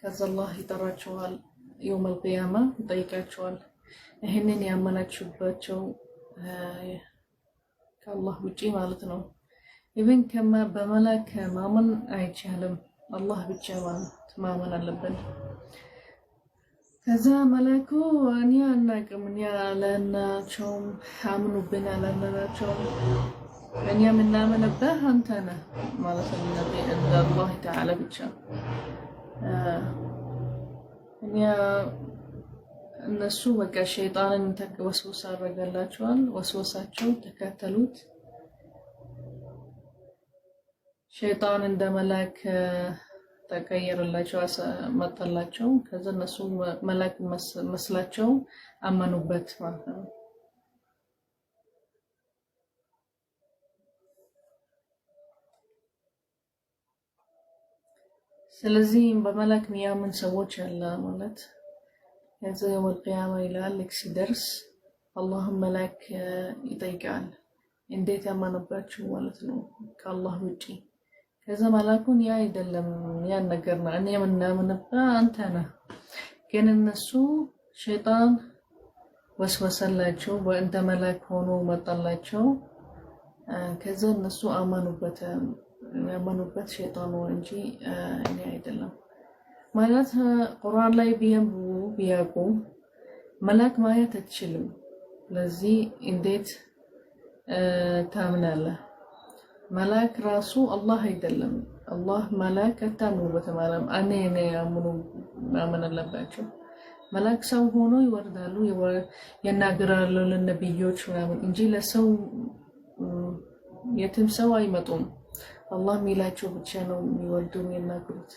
ከዛ አላህ ይጠራቸዋል። የውመል ቂያማ ይጠይቃቸዋል። ይሄንን ያመናችሁባቸው ከአላህ ውጪ ማለት ነው። ኢቭን በመላክ ማመን አይቻልም። አላህ ብቻ ማመን አለብን። ከዛ መላኩ እኛ አናውቅም፣ እኛ አላልናቸውም፣ አምኑብን አላልናቸውም። እኛ የምናምንብህ አንተ ነህ ማለት ነው። አላህ ተዓላ ብቻ እኛ እነሱ በቃ ሸይጣንን ወስወሳ አደረገላቸዋል። ወስወሳቸው ተከተሉት። ሸይጣን እንደ መላክ ተቀየረላቸው፣ መጣላቸው። ከዛ እነሱ መላክ መስላቸው አመኑበት ማለት ነው። ስለዚህ በመላክ የሚያምን ሰዎች አለ ማለት ከዛ የውመል ቂያማ ይላል ልክ ሲደርስ አላህም መላክ ይጠይቃል እንዴት ያመነባችሁ ማለት ነው ከአላህ ውጪ። ከዛ መላኩን ያ አይደለም ያን ነገርና እኔ የምናምንብህ አንተ ነህ፣ ግን እነሱ ሸይጣን ወስወሰላቸው እንደ መላክ ሆኖ መጣላቸው። ከዛ እነሱ ያመኑበት ሸይጣን ነው እንጂ እኔ አይደለም ማለት። ቁርአን ላይ ቢያውቁ መላክ ማየት አትችልም። ለዚህ እንዴት ታምናለህ? ملاك راسو الله يدلم الله ملاك تامو بتمالم أنا يامنو من اللباتشو ملاك سو هونو يوردالو يناقرالو للنبيوش ونامن إنجي لسو يتم سو أيمتون الله ميلاتشو بتشانو يوردون يناقروت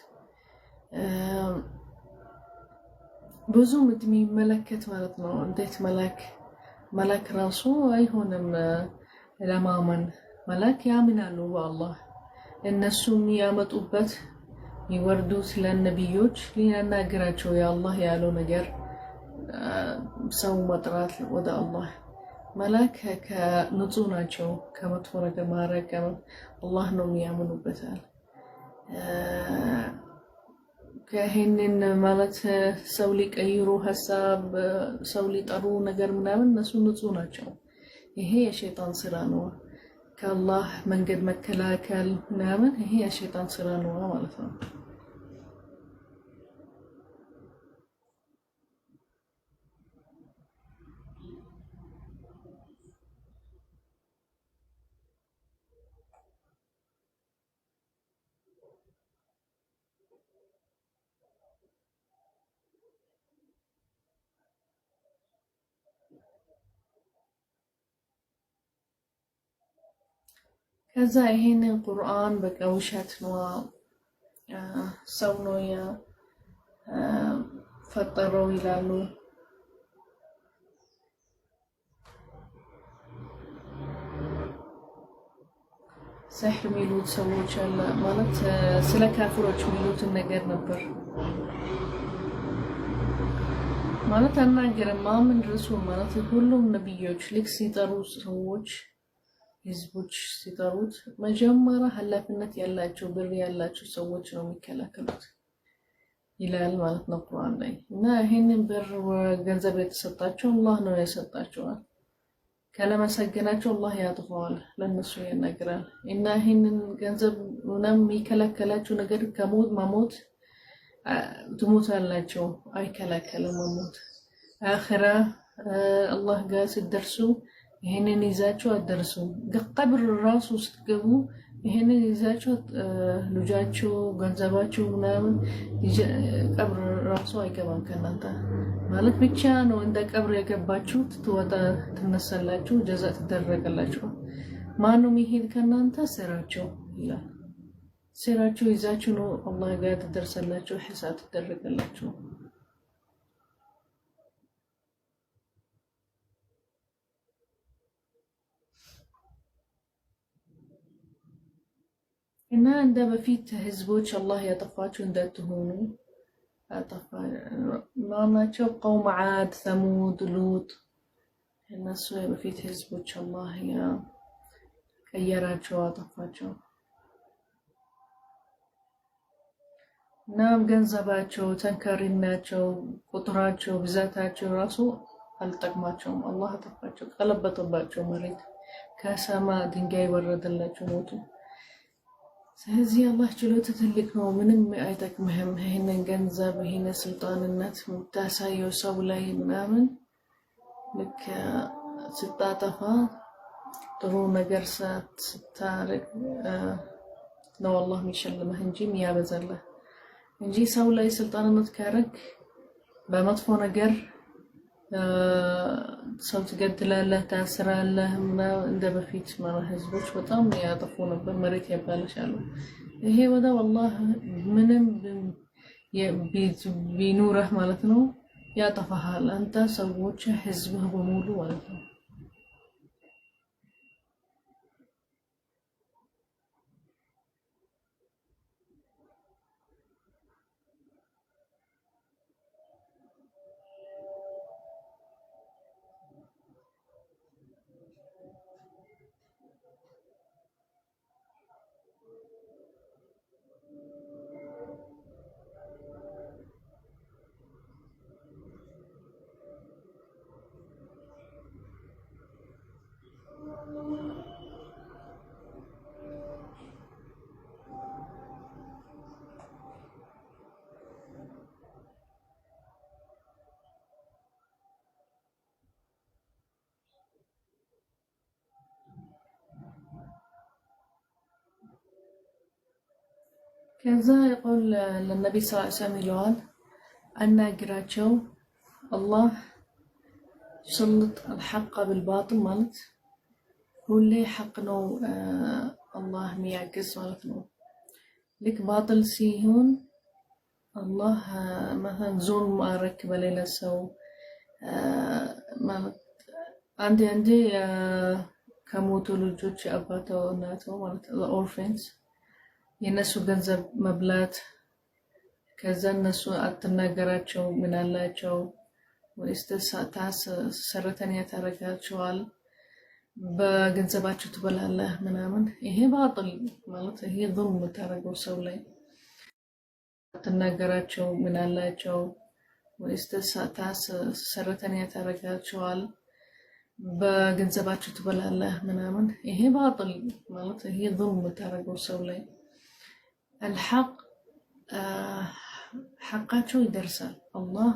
ብዙ የሚመለከት ማለት ነው። እንዴት መላክ ራሱ አይሆንም ለማመን መላክ ያምናሉ በአላህ እነሱ የሚያመጡበት የሚወርዱት ለነብዮች ሊናገራቸው የአላህ ያለው ነገር ሰው መጥራት ወደ አላህ መላክ ከንጹህ ናቸው ከመጥፎ ነገር ማረቅ አላህ ነው የሚያምኑበታል ከሄንን ማለት ሰው ሊቀይሩ ሐሳብ ሰው ሊጠሩ ነገር ምናምን እነሱ ንጹህ ናቸው ይሄ የሸይጣን ስራ ነው ከአላህ መንገድ መከላከል ምናምን ይሄ የሸይጣን ስራ ነው ማለት ነው ከዛ ይሄንን ቁርአን በቃ ውሸት ነው ሰው ነው ፈጠረው ይላሉ سحر ሚሉት ሰዎች አለ ማለት ስለ ካፍሮች ሚሉት ነገር ነበር ማለት አናገረማ ምን ድረሱ ማለት ሁሉም ነብዮች ልክ ሲጠሩ ሰዎች ህዝቦች ሲጠሩት መጀመሪያ ኃላፊነት ያላቸው ብር ያላቸው ሰዎች ነው የሚከላከሉት ይላል ማለት ነው ቁርአን ላይ እና ይሄንን ብር ገንዘብ የተሰጣቸው አላህ ነው የሰጣቸው ከለመሰገናቸው አላህ ያጥፋዋል ለነሱ ይነግራል እና ይሄንን ገንዘብ ምንም የሚከላከላቸው ነገር ከሞት ማሞት ትሞታላቸው አይከላከልም ማሞት አኺራ አላህ ጋር ሲደርሱ ይሄንን ይዛቸው አደረሱ ቀብር ራሱ ስትገቡ ይሄንን ይዛቸው ልጃቸው ገንዘባቸው ምናምን ቀብር ራሱ አይገባም ከናንተ ማለት ብቻ ነው እንደ ቀብር የገባችሁ ትወጣ ትነሳላችሁ ጀዛ ተደረገላችሁ ማንንም ይሄድ ከናንተ ስራቸው ይላል ስራቸው ይዛችሁ ነው አላህ ጋር ተደርሰላችሁ ሒሳብ ተደረገላችሁ እና እንደ በፊት ህዝቦች አላህ ያጠፋቸው እንደተሆኑ አጠፋ ማናቸው قوم عاد ثمود لوط እነሱ በፊት ህዝቦች አላህ ቀየራቸው አጠፋቸው ናም ገንዘባቸው ተንከሪናቸው ቁጥራቸው ብዛታቸው ራሱ አልጠቅማቸውም አላህ አጠፋቸው ቀለበተባቸው መሬት ከሰማ ድንጋይ ወረደላቸው ሞቱ ስለዚህ አላህ ችሎታ ትልቅ ነው ምንም አይጠቅምህም ይሄንን ገንዘብ ይሄንን ስልጣንነት ምታሳየው ሰው ላይ ምናምን ልክ ስታጠፋ ጥሩ ነገር ስታረግ ነው አላህ የሚሸልምህ እንጂ የሚያበዛልህ እንጂ ሰው ላይ ስልጣንነት ካረግ በመጥፎ ነገር ሰው ትገድላለህ ታስራለህ እንደ በፊት ማለት ህዝቦች በጣም ያጠፉ ነበር መሬት ያባለሻሉ ይሄ ወደ والله ምንም ቢኑረህ ማለት ነው ያጠፋሃል አንተ ሰዎች ህዝብህ በሙሉ ማለት ነው كذا يقول للنبي صلى الله عليه وسلم يقول أن قراቸው الله يسلط الحق بالباطل مالت ሁሌ حق ነው الله የሚያግዝ ማለት ነው ልክ باطل ሲሆን الله مثلا ዞን ማረክ በሌላ ሰው ማለት አንዴ ከሞቱ ልጆች አባተው እናተው ማለት ኦርፋንስ የነሱ ገንዘብ መብላት ከዛ እነሱ አትናገራቸው ምን አላቸው ወይስ ሰራተኛ ታረጋቸዋል በገንዘባቸው ትበላለህ ምናምን ይሄ ባጥል ማለት ይሄ ظلم ታረገው ሰው ላይ አትናገራቸው ምን አላቸው ወይስ ሰራተኛ ታረጋቸዋል በገንዘባቸው ትበላለህ ምናምን ይሄ ባጥል ማለት ይሄ ظلم ታረገው ሰው ላይ الحق حقاቸው ይደርሳል አላህ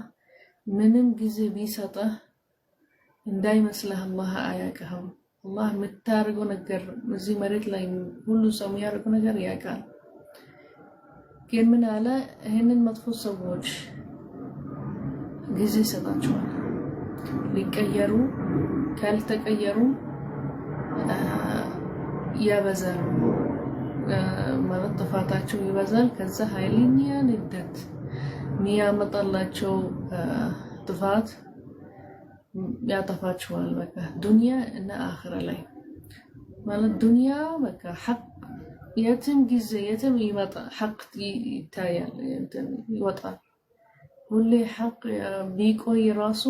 ምንም ጊዜ ቢሰጥህ እንዳይመስልህ አላህ አያውቅህም አላህ የምታደርገው ነገር እዚህ መሬት ላይ ሁሉ ሰው የሚያደርገው ነገር ያውቃል ግን ምን አለ ይሄንን መጥፎ ሰዎች ጊዜ ይሰጣቸዋል ሊቀየሩ ካልተቀየሩ ያበዛሉ ማለት ጥፋታቸው ይበዛል ከዛ ኃይለኛ ንዴት የሚያመጣላቸው ጥፋት ያጠፋቸዋል በቃ ዱንያ እና አኺራ ላይ ማለት ዱንያ በቃ ሐቅ የትም ጊዜ የትም ይመጣ ሐቅ ይታያል ይወጣል ሁሌ ሐቅ ቢቆይ ራሱ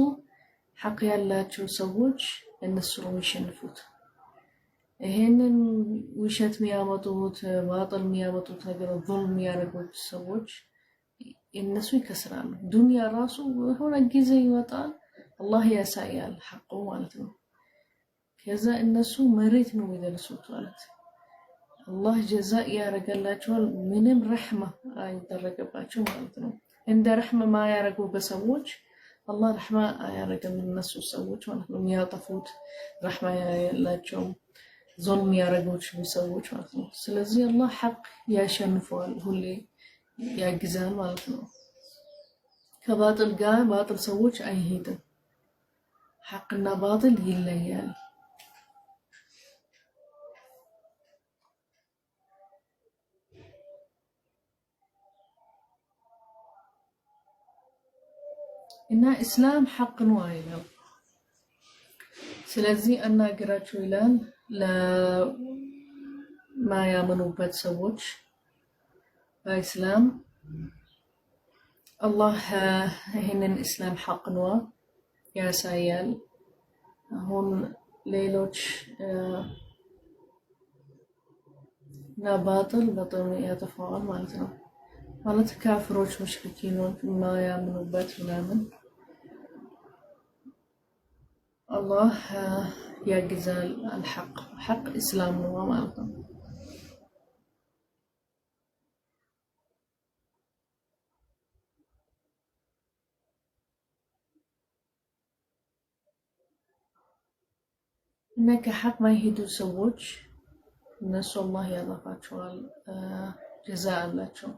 ሐቅ ያላቸው ሰዎች እነሱ ነው የሚሸንፉት ይሄንን ውሸት የሚያመጡት ባጥል የሚያመጡት ነገር ظلم የሚያደርጉት ሰዎች እነሱ ይከስራሉ ዱንያ ራሱ ሆነ ጊዜ ይወጣል አላህ ያሳያል ሐቁ ማለት ነው ከዛ እነሱ መሬት ነው የሚደርሱት ማለት አላህ ጀዛእ ያረጋላቸዋል ምንም ረህማ አይደረግባቸው ማለት ነው እንደ ረህማ ማያረጉ በሰዎች አላህ ረህማ አያረግም እነሱ ሰዎች ማለት ነው የሚያጠፉት ረህማ ያላቸው ظلم ያረጉት ሰዎች ማለት ነው ስለዚህ አላህ ሐቅ ያሸንፈዋል ሁሌ ያግዛል ማለት ነው ከባጥል ጋር ባጥል ሰዎች አይሄድም ሐቅና ባጥል ይለያል እና እስላም ሐቅ ነው አይደለም ስለዚህ አናገራቸው ይላል ለማያምኑበት ሰዎች በእስላም አላህ ይሄንን እስላም ሐቅ ነው ያሳያል አሁን ሌሎች እና ባጥል በጣም ያጠፋዋል ማለት ነው ማለት ካፍሮች ሙሽሪኪኖች ማያምኑበት ምናምን الله يجزل الحق حق إسلام وما لكم إنك حق ما يهدو سووش الناس الله يضافات شوال جزاء لكم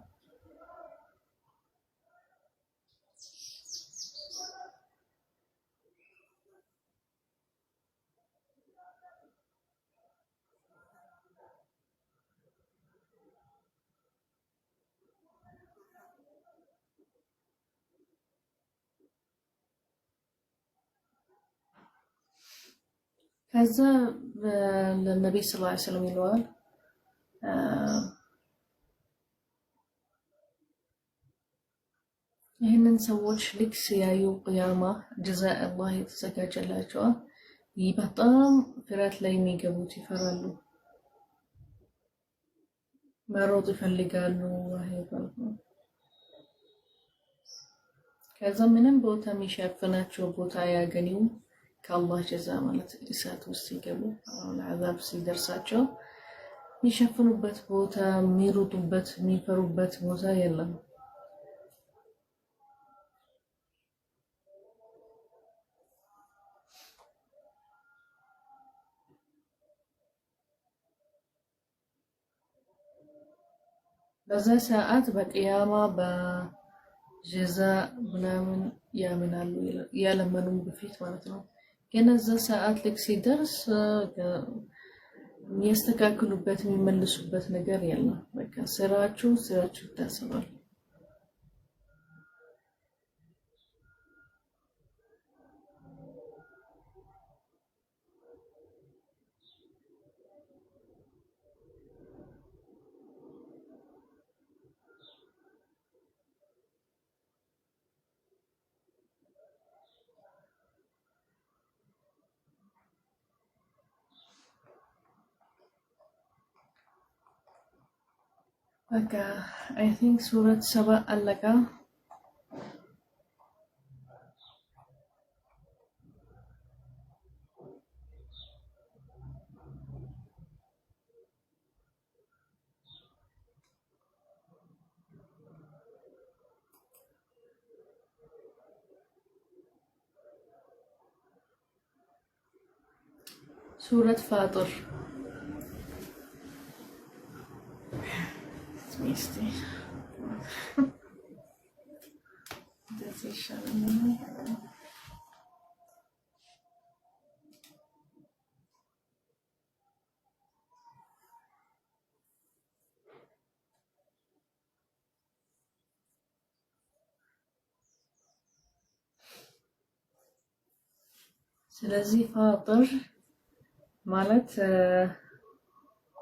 كذا النبي صلى الله عليه وسلم يقول ይህንን ሰዎች ልክ ሲያዩ ቅያማ ጀዛእ አላህ የተዘጋጀላቸው በጣም ፍርሃት ላይ የሚገቡት ይፈራሉ መሮጥ ይፈልጋሉ አይባሉ ከዛ ምንም ቦታ የሚሸፍናቸው ቦታ ያገኙ ከአላህ ጀዛ ማለት እሳት ውስጥ ይገቡ አሁን አዛብ ሲደርሳቸው የሚሸፍኑበት ቦታ የሚሮጡበት የሚፈሩበት ቦታ የለም በዛ ሰዓት በቅያማ በጀዛ ምናምን ያምናሉ ያለመኑም በፊት ማለት ነው። ግን እዛ ሰዓት ልክ ሲደርስ የሚያስተካክሉበት የሚመልሱበት ነገር የለም። በቃ ስራችሁ ይታሰባል። በቃ አይ ቲንክ ሱረት ሰባ አለቃ። ሱረት ፋጥር ሚስቴ እንደዚህ ይሻለኛል። ስለዚህ ፋጥር ማለት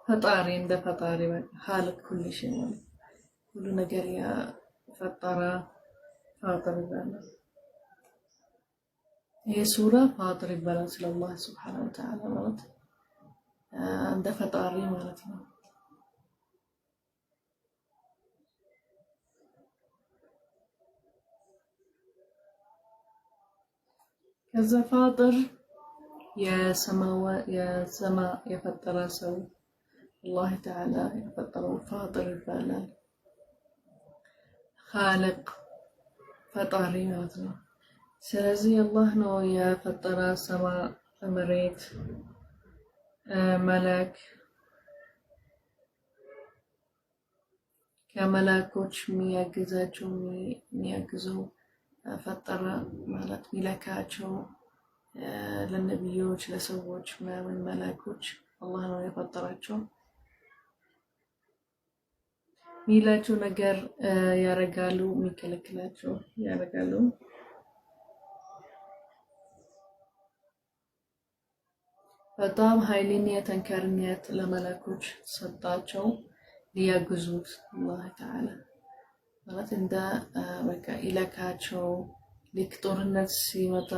ፈጣሪ እንደ ፈጣሪ ኻልቅ ኩል ሸይ ሁሉ ነገር ፈጠረ ፋጥር ይባላል። ይሄ ሱራ ፋጥር ይባላል። ስለ አላህ ሱብሓነሁ ወተዓላ ማለት እንደ ፈጣሪ ማለት ነው። ከዛ ፋጥር የሰማ የፈጠረ ሰው አላህ ተዓላ የፈጠረው ፋጥር ይባላል። ኻልቅ ፈጣሪ ማለት ነው። ስለዚህ አላህ ነው የፈጠረ ሰማይ፣ መሬት፣ መላክ ከመላኮች የሚያግዘው ፈጠረ ማለት ሚለካቸው ለነብዮች ለሰዎች ምናምን መላኮች አላህ ነው የፈጠራቸው። ሚላቸው ነገር ያረጋሉ፣ የሚከለክላቸው ያረጋሉ። በጣም ኃይለኛ ጠንካራነት ለመላኮች ሰጣቸው ሊያግዙት አላህ ተዓላ ማለት እንደ በቃ ይለካቸው። ልክ ጦርነት ሲመጣ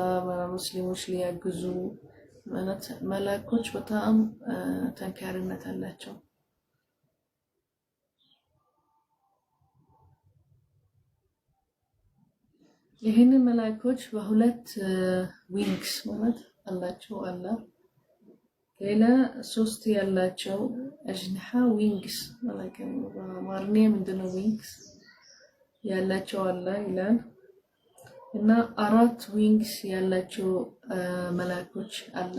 ሙስሊሞች ሊያግዙ ማለት መላኮች በጣም ጠንካራነት አላቸው። ይህንን መላኮች በሁለት ዊንግስ ማለት አላቸው አለ። ሌላ ሶስት ያላቸው አጅንሐ ዊንግስ ማለት ነው። በአማርኛ ምንድነው ዊንግስ ያላቸው አለ ይላል። እና አራት ዊንግስ ያላቸው መላኮች አለ።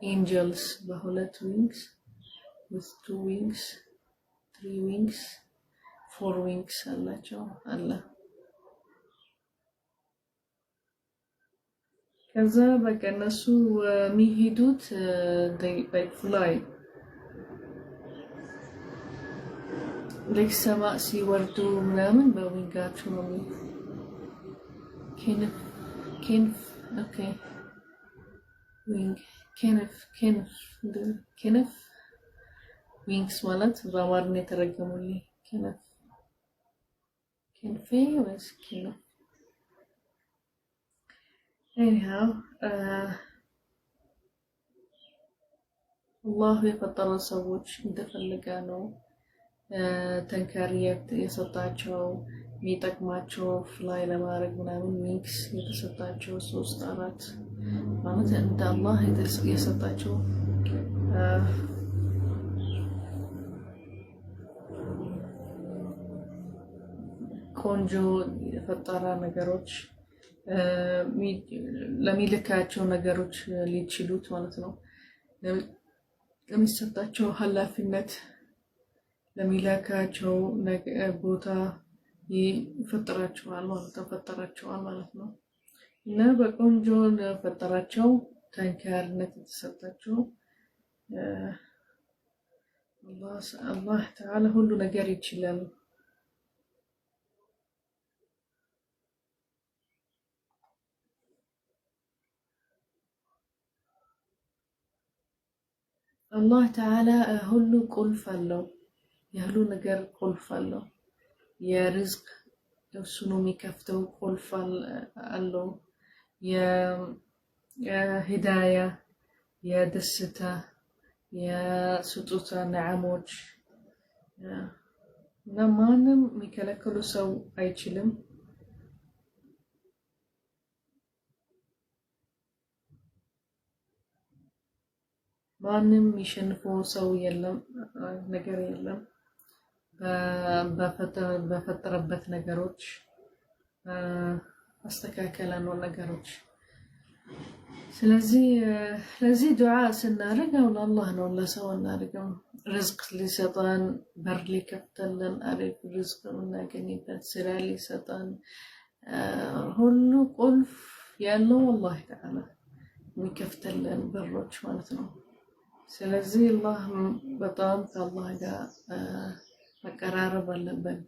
ኤንጀልስ በሁለት ዊንግስ with 2 wings 3 wings 4 wings አላቸው አለ። ከዛ በቃ እነሱ የሚሄዱት ፍላይ ልክ ሰማይ ሲወርዱ ምናምን በዊንጋቸው ነው። ክንፍ ኦኬ ዊንግ ክንፍ ዊንግስ ማለት በአማርኛ የተረገሙልኝ ክንፌ ወይስ ክንፍ anyhow አላህ የፈጠረው ሰዎች እንደፈለገ ነው ጠንካራነት የሰጣቸው የሚጠቅማቸው ፍላይ ለማድረግ ምናምን ዊንግስ የተሰጣቸው 3 4 ማለት እንደ አላህ የሰጣቸው ቆንጆ የፈጠራ ነገሮች ለሚልካቸው ነገሮች ሊችሉት ማለት ነው። ለሚሰጣቸው ኃላፊነት ለሚላካቸው ቦታ ይፈጥራቸዋል ማለት ነው። እና በቆንጆ ለፈጠራቸው ጠንካራነት የተሰጣቸው አላህ ተዓላ ሁሉ ነገር ይችላል። አላህ ተዓላ ሁሉ ቁልፍ አለው። የሁሉ ነገር ቁልፍ አለው። የርዝቅ እሱ ነው የሚከፍተው፣ ቁልፍ አለው። የሂዳያ፣ የደስታ፣ የስጦታ ነዓሞች እና ማንም የሚከለክሉ ሰው አይችልም። ማንም የሚሸንፈው ሰው የለም፣ ነገር የለም በፈጠረበት ነገሮች አስተካከለ ነው ነገሮች። ስለዚህ ለዚህ ዱዓ ስናደርግ አሁን አላህ ነው ለሰው እናደርገው ርዝቅ ሊሰጠን በር ሊከፍተልን አሪፍ ርዝቅ የምናገኝበት ስራ ሊሰጠን ሁሉ ቁልፍ ያለው አላህ ተዓላ የሚከፍተልን በሮች ማለት ነው። ስለዚህ አላህ በጣም ከአላህ ጋር መቀራረብ አለብን።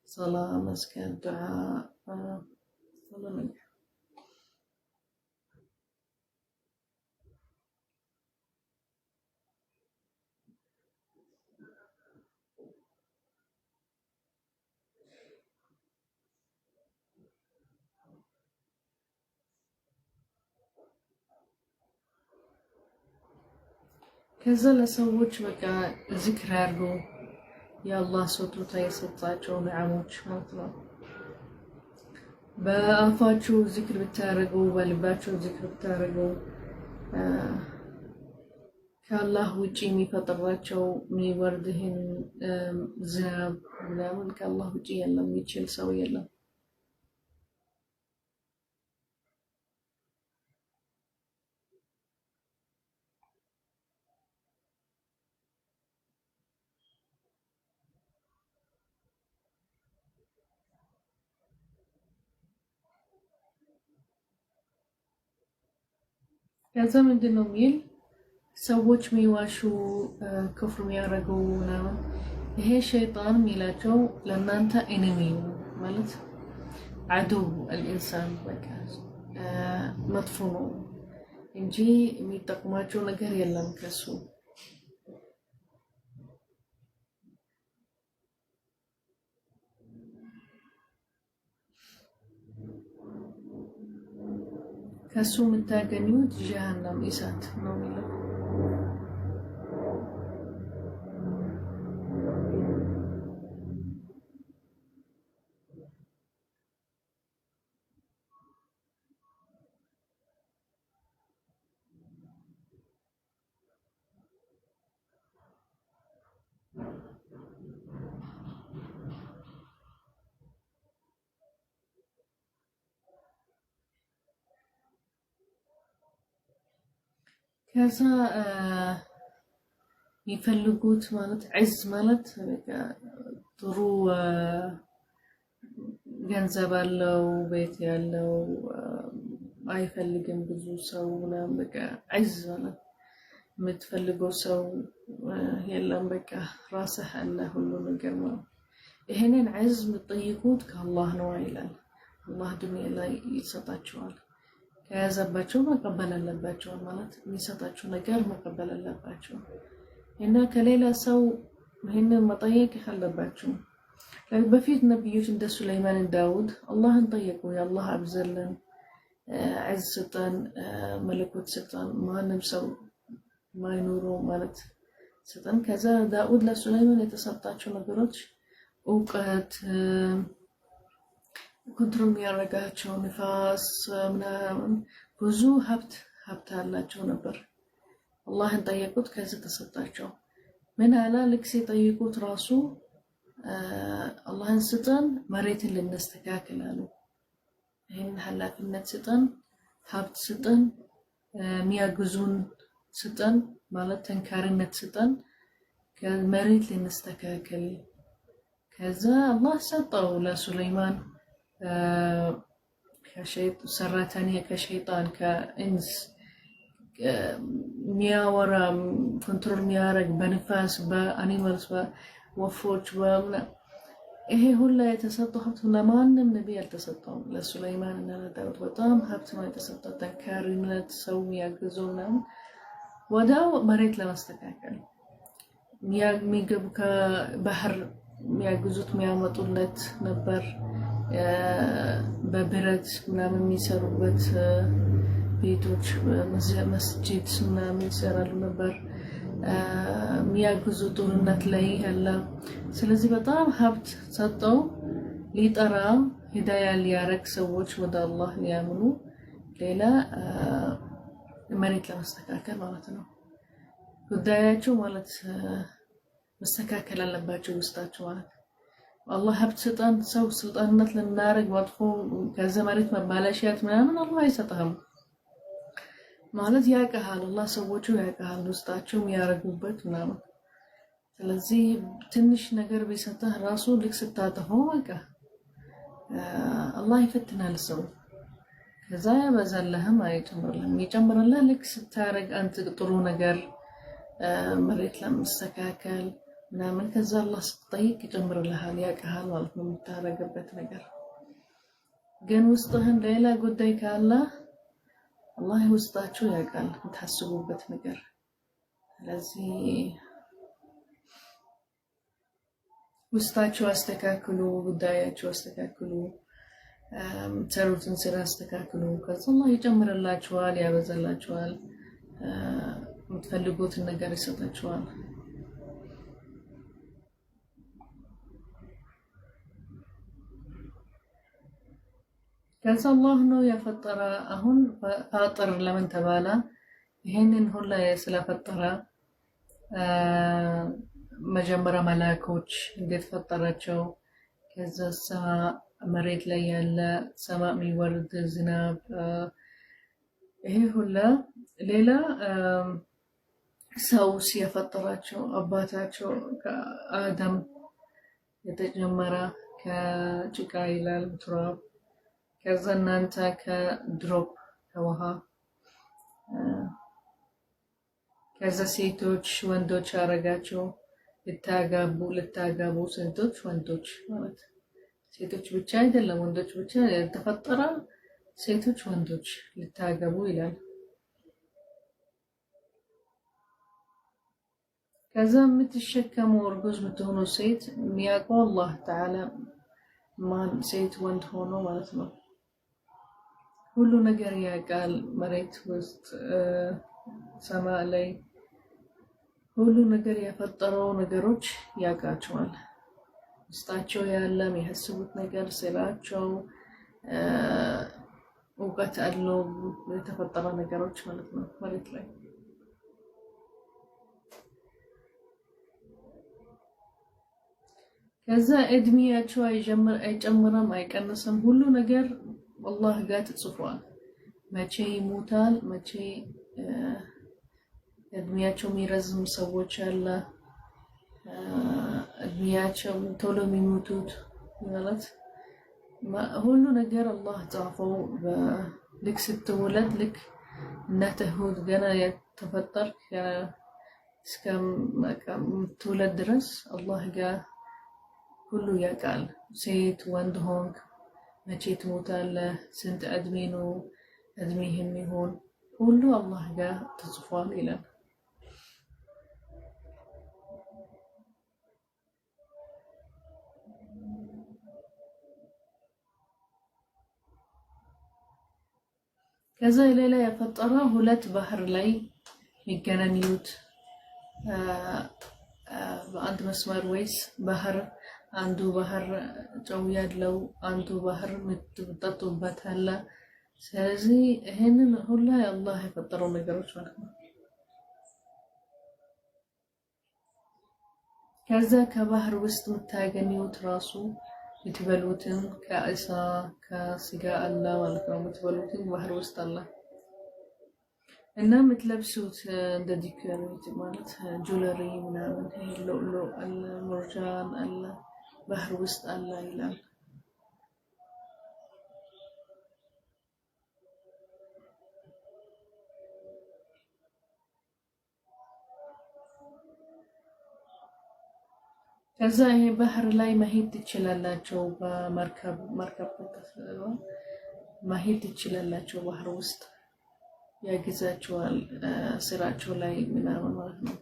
ሰላም መስገድ ዱዓ ሰላም ከዛ ለሰዎች በቃ ዚክር ያርጉ የአላህ ስጦታ የሰጣቸው ነዓሞች ማለት ነው። በአፋችሁ ዚክር ብታረጉ በልባችሁ ዚክር ብታረጉ ከአላህ ውጪ የሚፈጥራቸው የሚወርድህን ዝናብ ምናምን ከአላህ ውጪ የለም፣ የሚችል ሰው የለም። ከዛ ምንድን ነው የሚል ሰዎች የሚዋሹ ክፍር የሚያደርጉ ምናምን ይሄ ሸይጣን የሚላቸው ለእናንተ ኤኒሚ ማለት አዱው አልኢንሳን በቃ መጥፎ ነው እንጂ የሚጠቅማቸው ነገር የለም ከሱ። ከሱ የምታገኙት ጀሃነም እሳት ነው የሚለው። ከዛ የሚፈልጉት ማለት ዒዝ ማለት ጥሩ ገንዘብ አለው ቤት ያለው አይፈልግም ብዙ ሰው ምናምን በቃ ዒዝ ማለት የምትፈልገው ሰው የለም በቃ ራስህ አለ ሁሉ ነገር ነው። ይሄንን ዒዝ የምትጠይቁት ከአላህ ነው ይላል። አላህ ዱንያ ላይ ይሰጣቸዋል። ከያዘባቸው መቀበል አለባቸው ማለት የሚሰጣቸው ነገር መቀበል አለባቸው እና ከሌላ ሰው ይሄንን መጠየቅ አለባቸው። በፊት ነብዮች እንደ ሱለይማን ዳውድ አላህን ጠየቁ፣ የአላህ አብዘለን ዒዝ ስጠን፣ መለኮት ስጠን፣ ማንም ሰው ማይኖሩ ማለት ስጠን። ከዛ ዳውድ ለሱለይማን የተሰጣቸው ነገሮች እውቀት ኮንትሮል የሚያደርጋቸው ንፋስ ምናምን ብዙ ሀብት አላቸው ነበር። አላህን ጠየቁት፣ ከዚህ ተሰጣቸው። ምን አላ ልክ ሲጠይቁት ራሱ አላህን ስጠን መሬትን ልናስተካክል አሉ። ይህን ኃላፊነት ስጠን፣ ሀብት ስጠን፣ የሚያግዙን ስጠን ማለት ተንካሪነት ስጠን። ከመሬት ለመስተካከል ከዛ አላህ ሰጠው ለሱለይማን ሰራተኛ ከሸይጣን ከኢንስ ሚያወራ ኮንትሮል ሚያረግ በንፋስ በአኒማልስ በወፎች ይሄ ሁላ የተሰጠው ሀብት ለማንም ነብይ አልተሰጠውም። ለሱለይማን እና ለዳውድ በጣም ሀብት ነው የተሰጠው። ጠንካሪነት፣ ሰው የሚያግዘው ምናምን ወዳው መሬት ለማስተካከል የሚገቡ ከባህር የሚያግዙት የሚያመጡለት ነበር። በብረት ምናምን የሚሰሩበት ቤቶች መስጂድ ምናምን ይሰራሉ ነበር። የሚያግዙ ጦርነት ላይ ያለ ስለዚህ በጣም ሀብት ሰጠው። ሊጠራ ሂዳያ ሊያረግ ሰዎች ወደ አላህ ሊያምኑ ሌላ መሬት ለማስተካከል ማለት ነው። ጉዳያቸው ማለት መስተካከል አለባቸው ውስጣቸው ማለት አላህ ሀብት ሰጠን ሰው ስልጣንነት ለናረግ መጥፎ ከዛ መሬት መባለሽያት ምናምን አላህ አይሰጥህም ማለት ያቀሃል። አላህ ሰዎቹ ያቀሃል ውስጣቸው የሚያረጉበት ምናምን። ስለዚህ ትንሽ ነገር ቢሰጥህ ራሱ ልክ ስታጠፈው በቃ አላህ ይፈትናል ሰው። ከዛ ያበዛልህም አይጨምርልህም። ይጨምርልህ ልክ ስታረግ አንተ ጥሩ ነገር መሬት ለማስተካከል ምናምን ከዛ አላህ ስትጠይቅ ይጨምርልሃል ያቀሃል ማለት ነው የምታረግበት ነገር። ግን ውስጥህን ሌላ ጉዳይ ካለ አላህ ውስጣችሁ ያውቃል የምታስቡበት ነገር። ስለዚህ ውስጣችሁ አስተካክሉ፣ ጉዳያችሁ አስተካክሉ፣ ሰሩትን ስራ አስተካክሉ። ከዛ አላህ ይጨምርላችኋል፣ ያበዛላችኋል፣ የምትፈልጉትን ነገር ይሰጣችኋል። ከዛ አላህ ነው የፈጠረ። አሁን ፋጥር ለምን ተባለ? ይሄንን ሁላ ስለፈጠረ መጀመሪያ መላእክቶች እንዴት ፈጠራቸው? ከዛ መሬት ላይ ያለ ሰማይ የሚወርድ ዝናብ ይሄ ሁላ ሌላ ሰው ሲፈጠራቸው አባታቸው ከአዳም የተጀመረ ከጭቃ ይላል ትራብ ከዛ እናንተ ከድሮፕ ከውሃ ከዛ ሴቶች ወንዶች አረጋቸው ልታጋቡ ሴቶች ወንዶች ማለት ሴቶች ብቻ አይደለም ወንዶች ብቻ ተፈጠረ ሴቶች ወንዶች ልታጋቡ ይላል። ከዛ የምትሸከመው እርጉዝ የምትሆነው ሴት የሚያውቀው አላህ ተዓላ ማን ሴት ወንድ ሆኖ ማለት ነው። ሁሉ ነገር ያውቃል። መሬት ውስጥ ሰማይ ላይ ሁሉ ነገር የፈጠረው ነገሮች ያውቃቸዋል። ውስጣቸው ያለ የሚያስቡት ነገር ስላቸው እውቀት አለው የተፈጠረ ነገሮች ማለት ነው መሬት ላይ። ከዛ እድሜያቸው አይጨምርም አይቀንስም። ሁሉ ነገር አላህ ጋር ተጽፏል። መቼ ይሞታል፣ መቼ እድሜያቸው የሚረዝም ሰዎች አለ፣ እድሜያቸው ቶሎ የሚሞቱት ማለት ሁሉ ነገር አላህ ጻፈው። ልክ ስትወለድ ልክ እናትህ ገና የተፈጠርክ እስከምትወለድ ድረስ አላህ ጋር ሁሉ ያውቃል። ሴት ወንድ ሆንክ መቼ ትሞታለህ፣ ስንት እድሜ ነው እድሜህ የሚሆን ሁሉ አላህ ጋር ተጽፏል ይላል። ከዛ ሌላ የፈጠረ ሁለት ባህር ላይ የሚገናኙት በአንድ መስመር ወይስ ባህር አንዱ ባህር ጨው ያለው አንዱ ባህር የምትጠጡበት አለ። ስለዚህ ይሄንን ሁላ አላህ የፈጠረው ነገሮች ማለት ነው። ከዛ ከባህር ውስጥ የምታገኙት ራሱ የምትበሉትን ከአሳ ከስጋ አለ ማለት ነው። የምትበሉትን ባህር ውስጥ አለ። እና የምትለብሱት እንደ ዲኮሬት ማለት ጁለሪ ምናምን ይሄ ሎሎ አለ፣ ሙርጃን አለ፣ ባህር ውስጥ አለ ይላል። ከዛ ይሄ ባህር ላይ መሄድ ትችላላቸው፣ በመርከብ መሄድ ትችላላቸው። ባህር ውስጥ ያግዛቸዋል ስራቸው ላይ ምናምን ማለት ነው።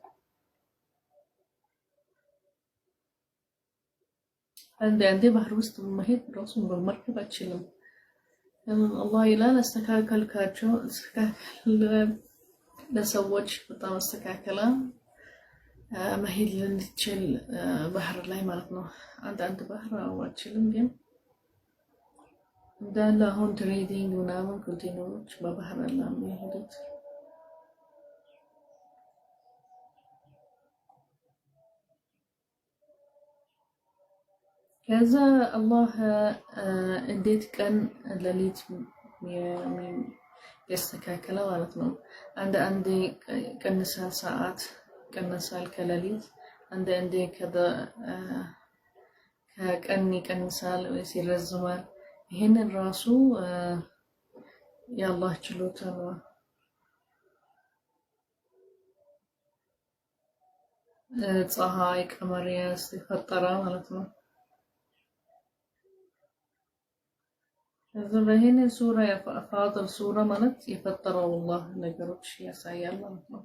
አንዳንዴ ባህር ውስጥ መሄድ ራሱን በመርከብ አችልም። አላህ ይላል አስተካከልካቸው፣ ለሰዎች በጣም አስተካከላ መሄድ ልንችል ባህር ላይ ማለት ነው። አንዳንድ ባህር አችልም፣ ግን እንዳለ አሁን ትሬዲንግ ምናምን ኮንቴነሮች በባህር አላ የሚሄዱት። ከዛ አላህ እንዴት ቀን ሌሊት ያስተካከለ ማለት ነው። አንድ ቀንሳል፣ ሰዓት ቀንሳል ከሌሊት፣ አንድ ከቀን ይቀንሳል ወይስ ይረዝማል። ይሄንን ራሱ የአላህ ችሎታ ነው። ፀሐይ ቀመሪያ ሲፈጠራ ማለት ነው። ይሄንን ሱራ የፋጢር ሱራ ማለት የፈጠረው አላህ ነገሮች ያሳያል ማለት ነው።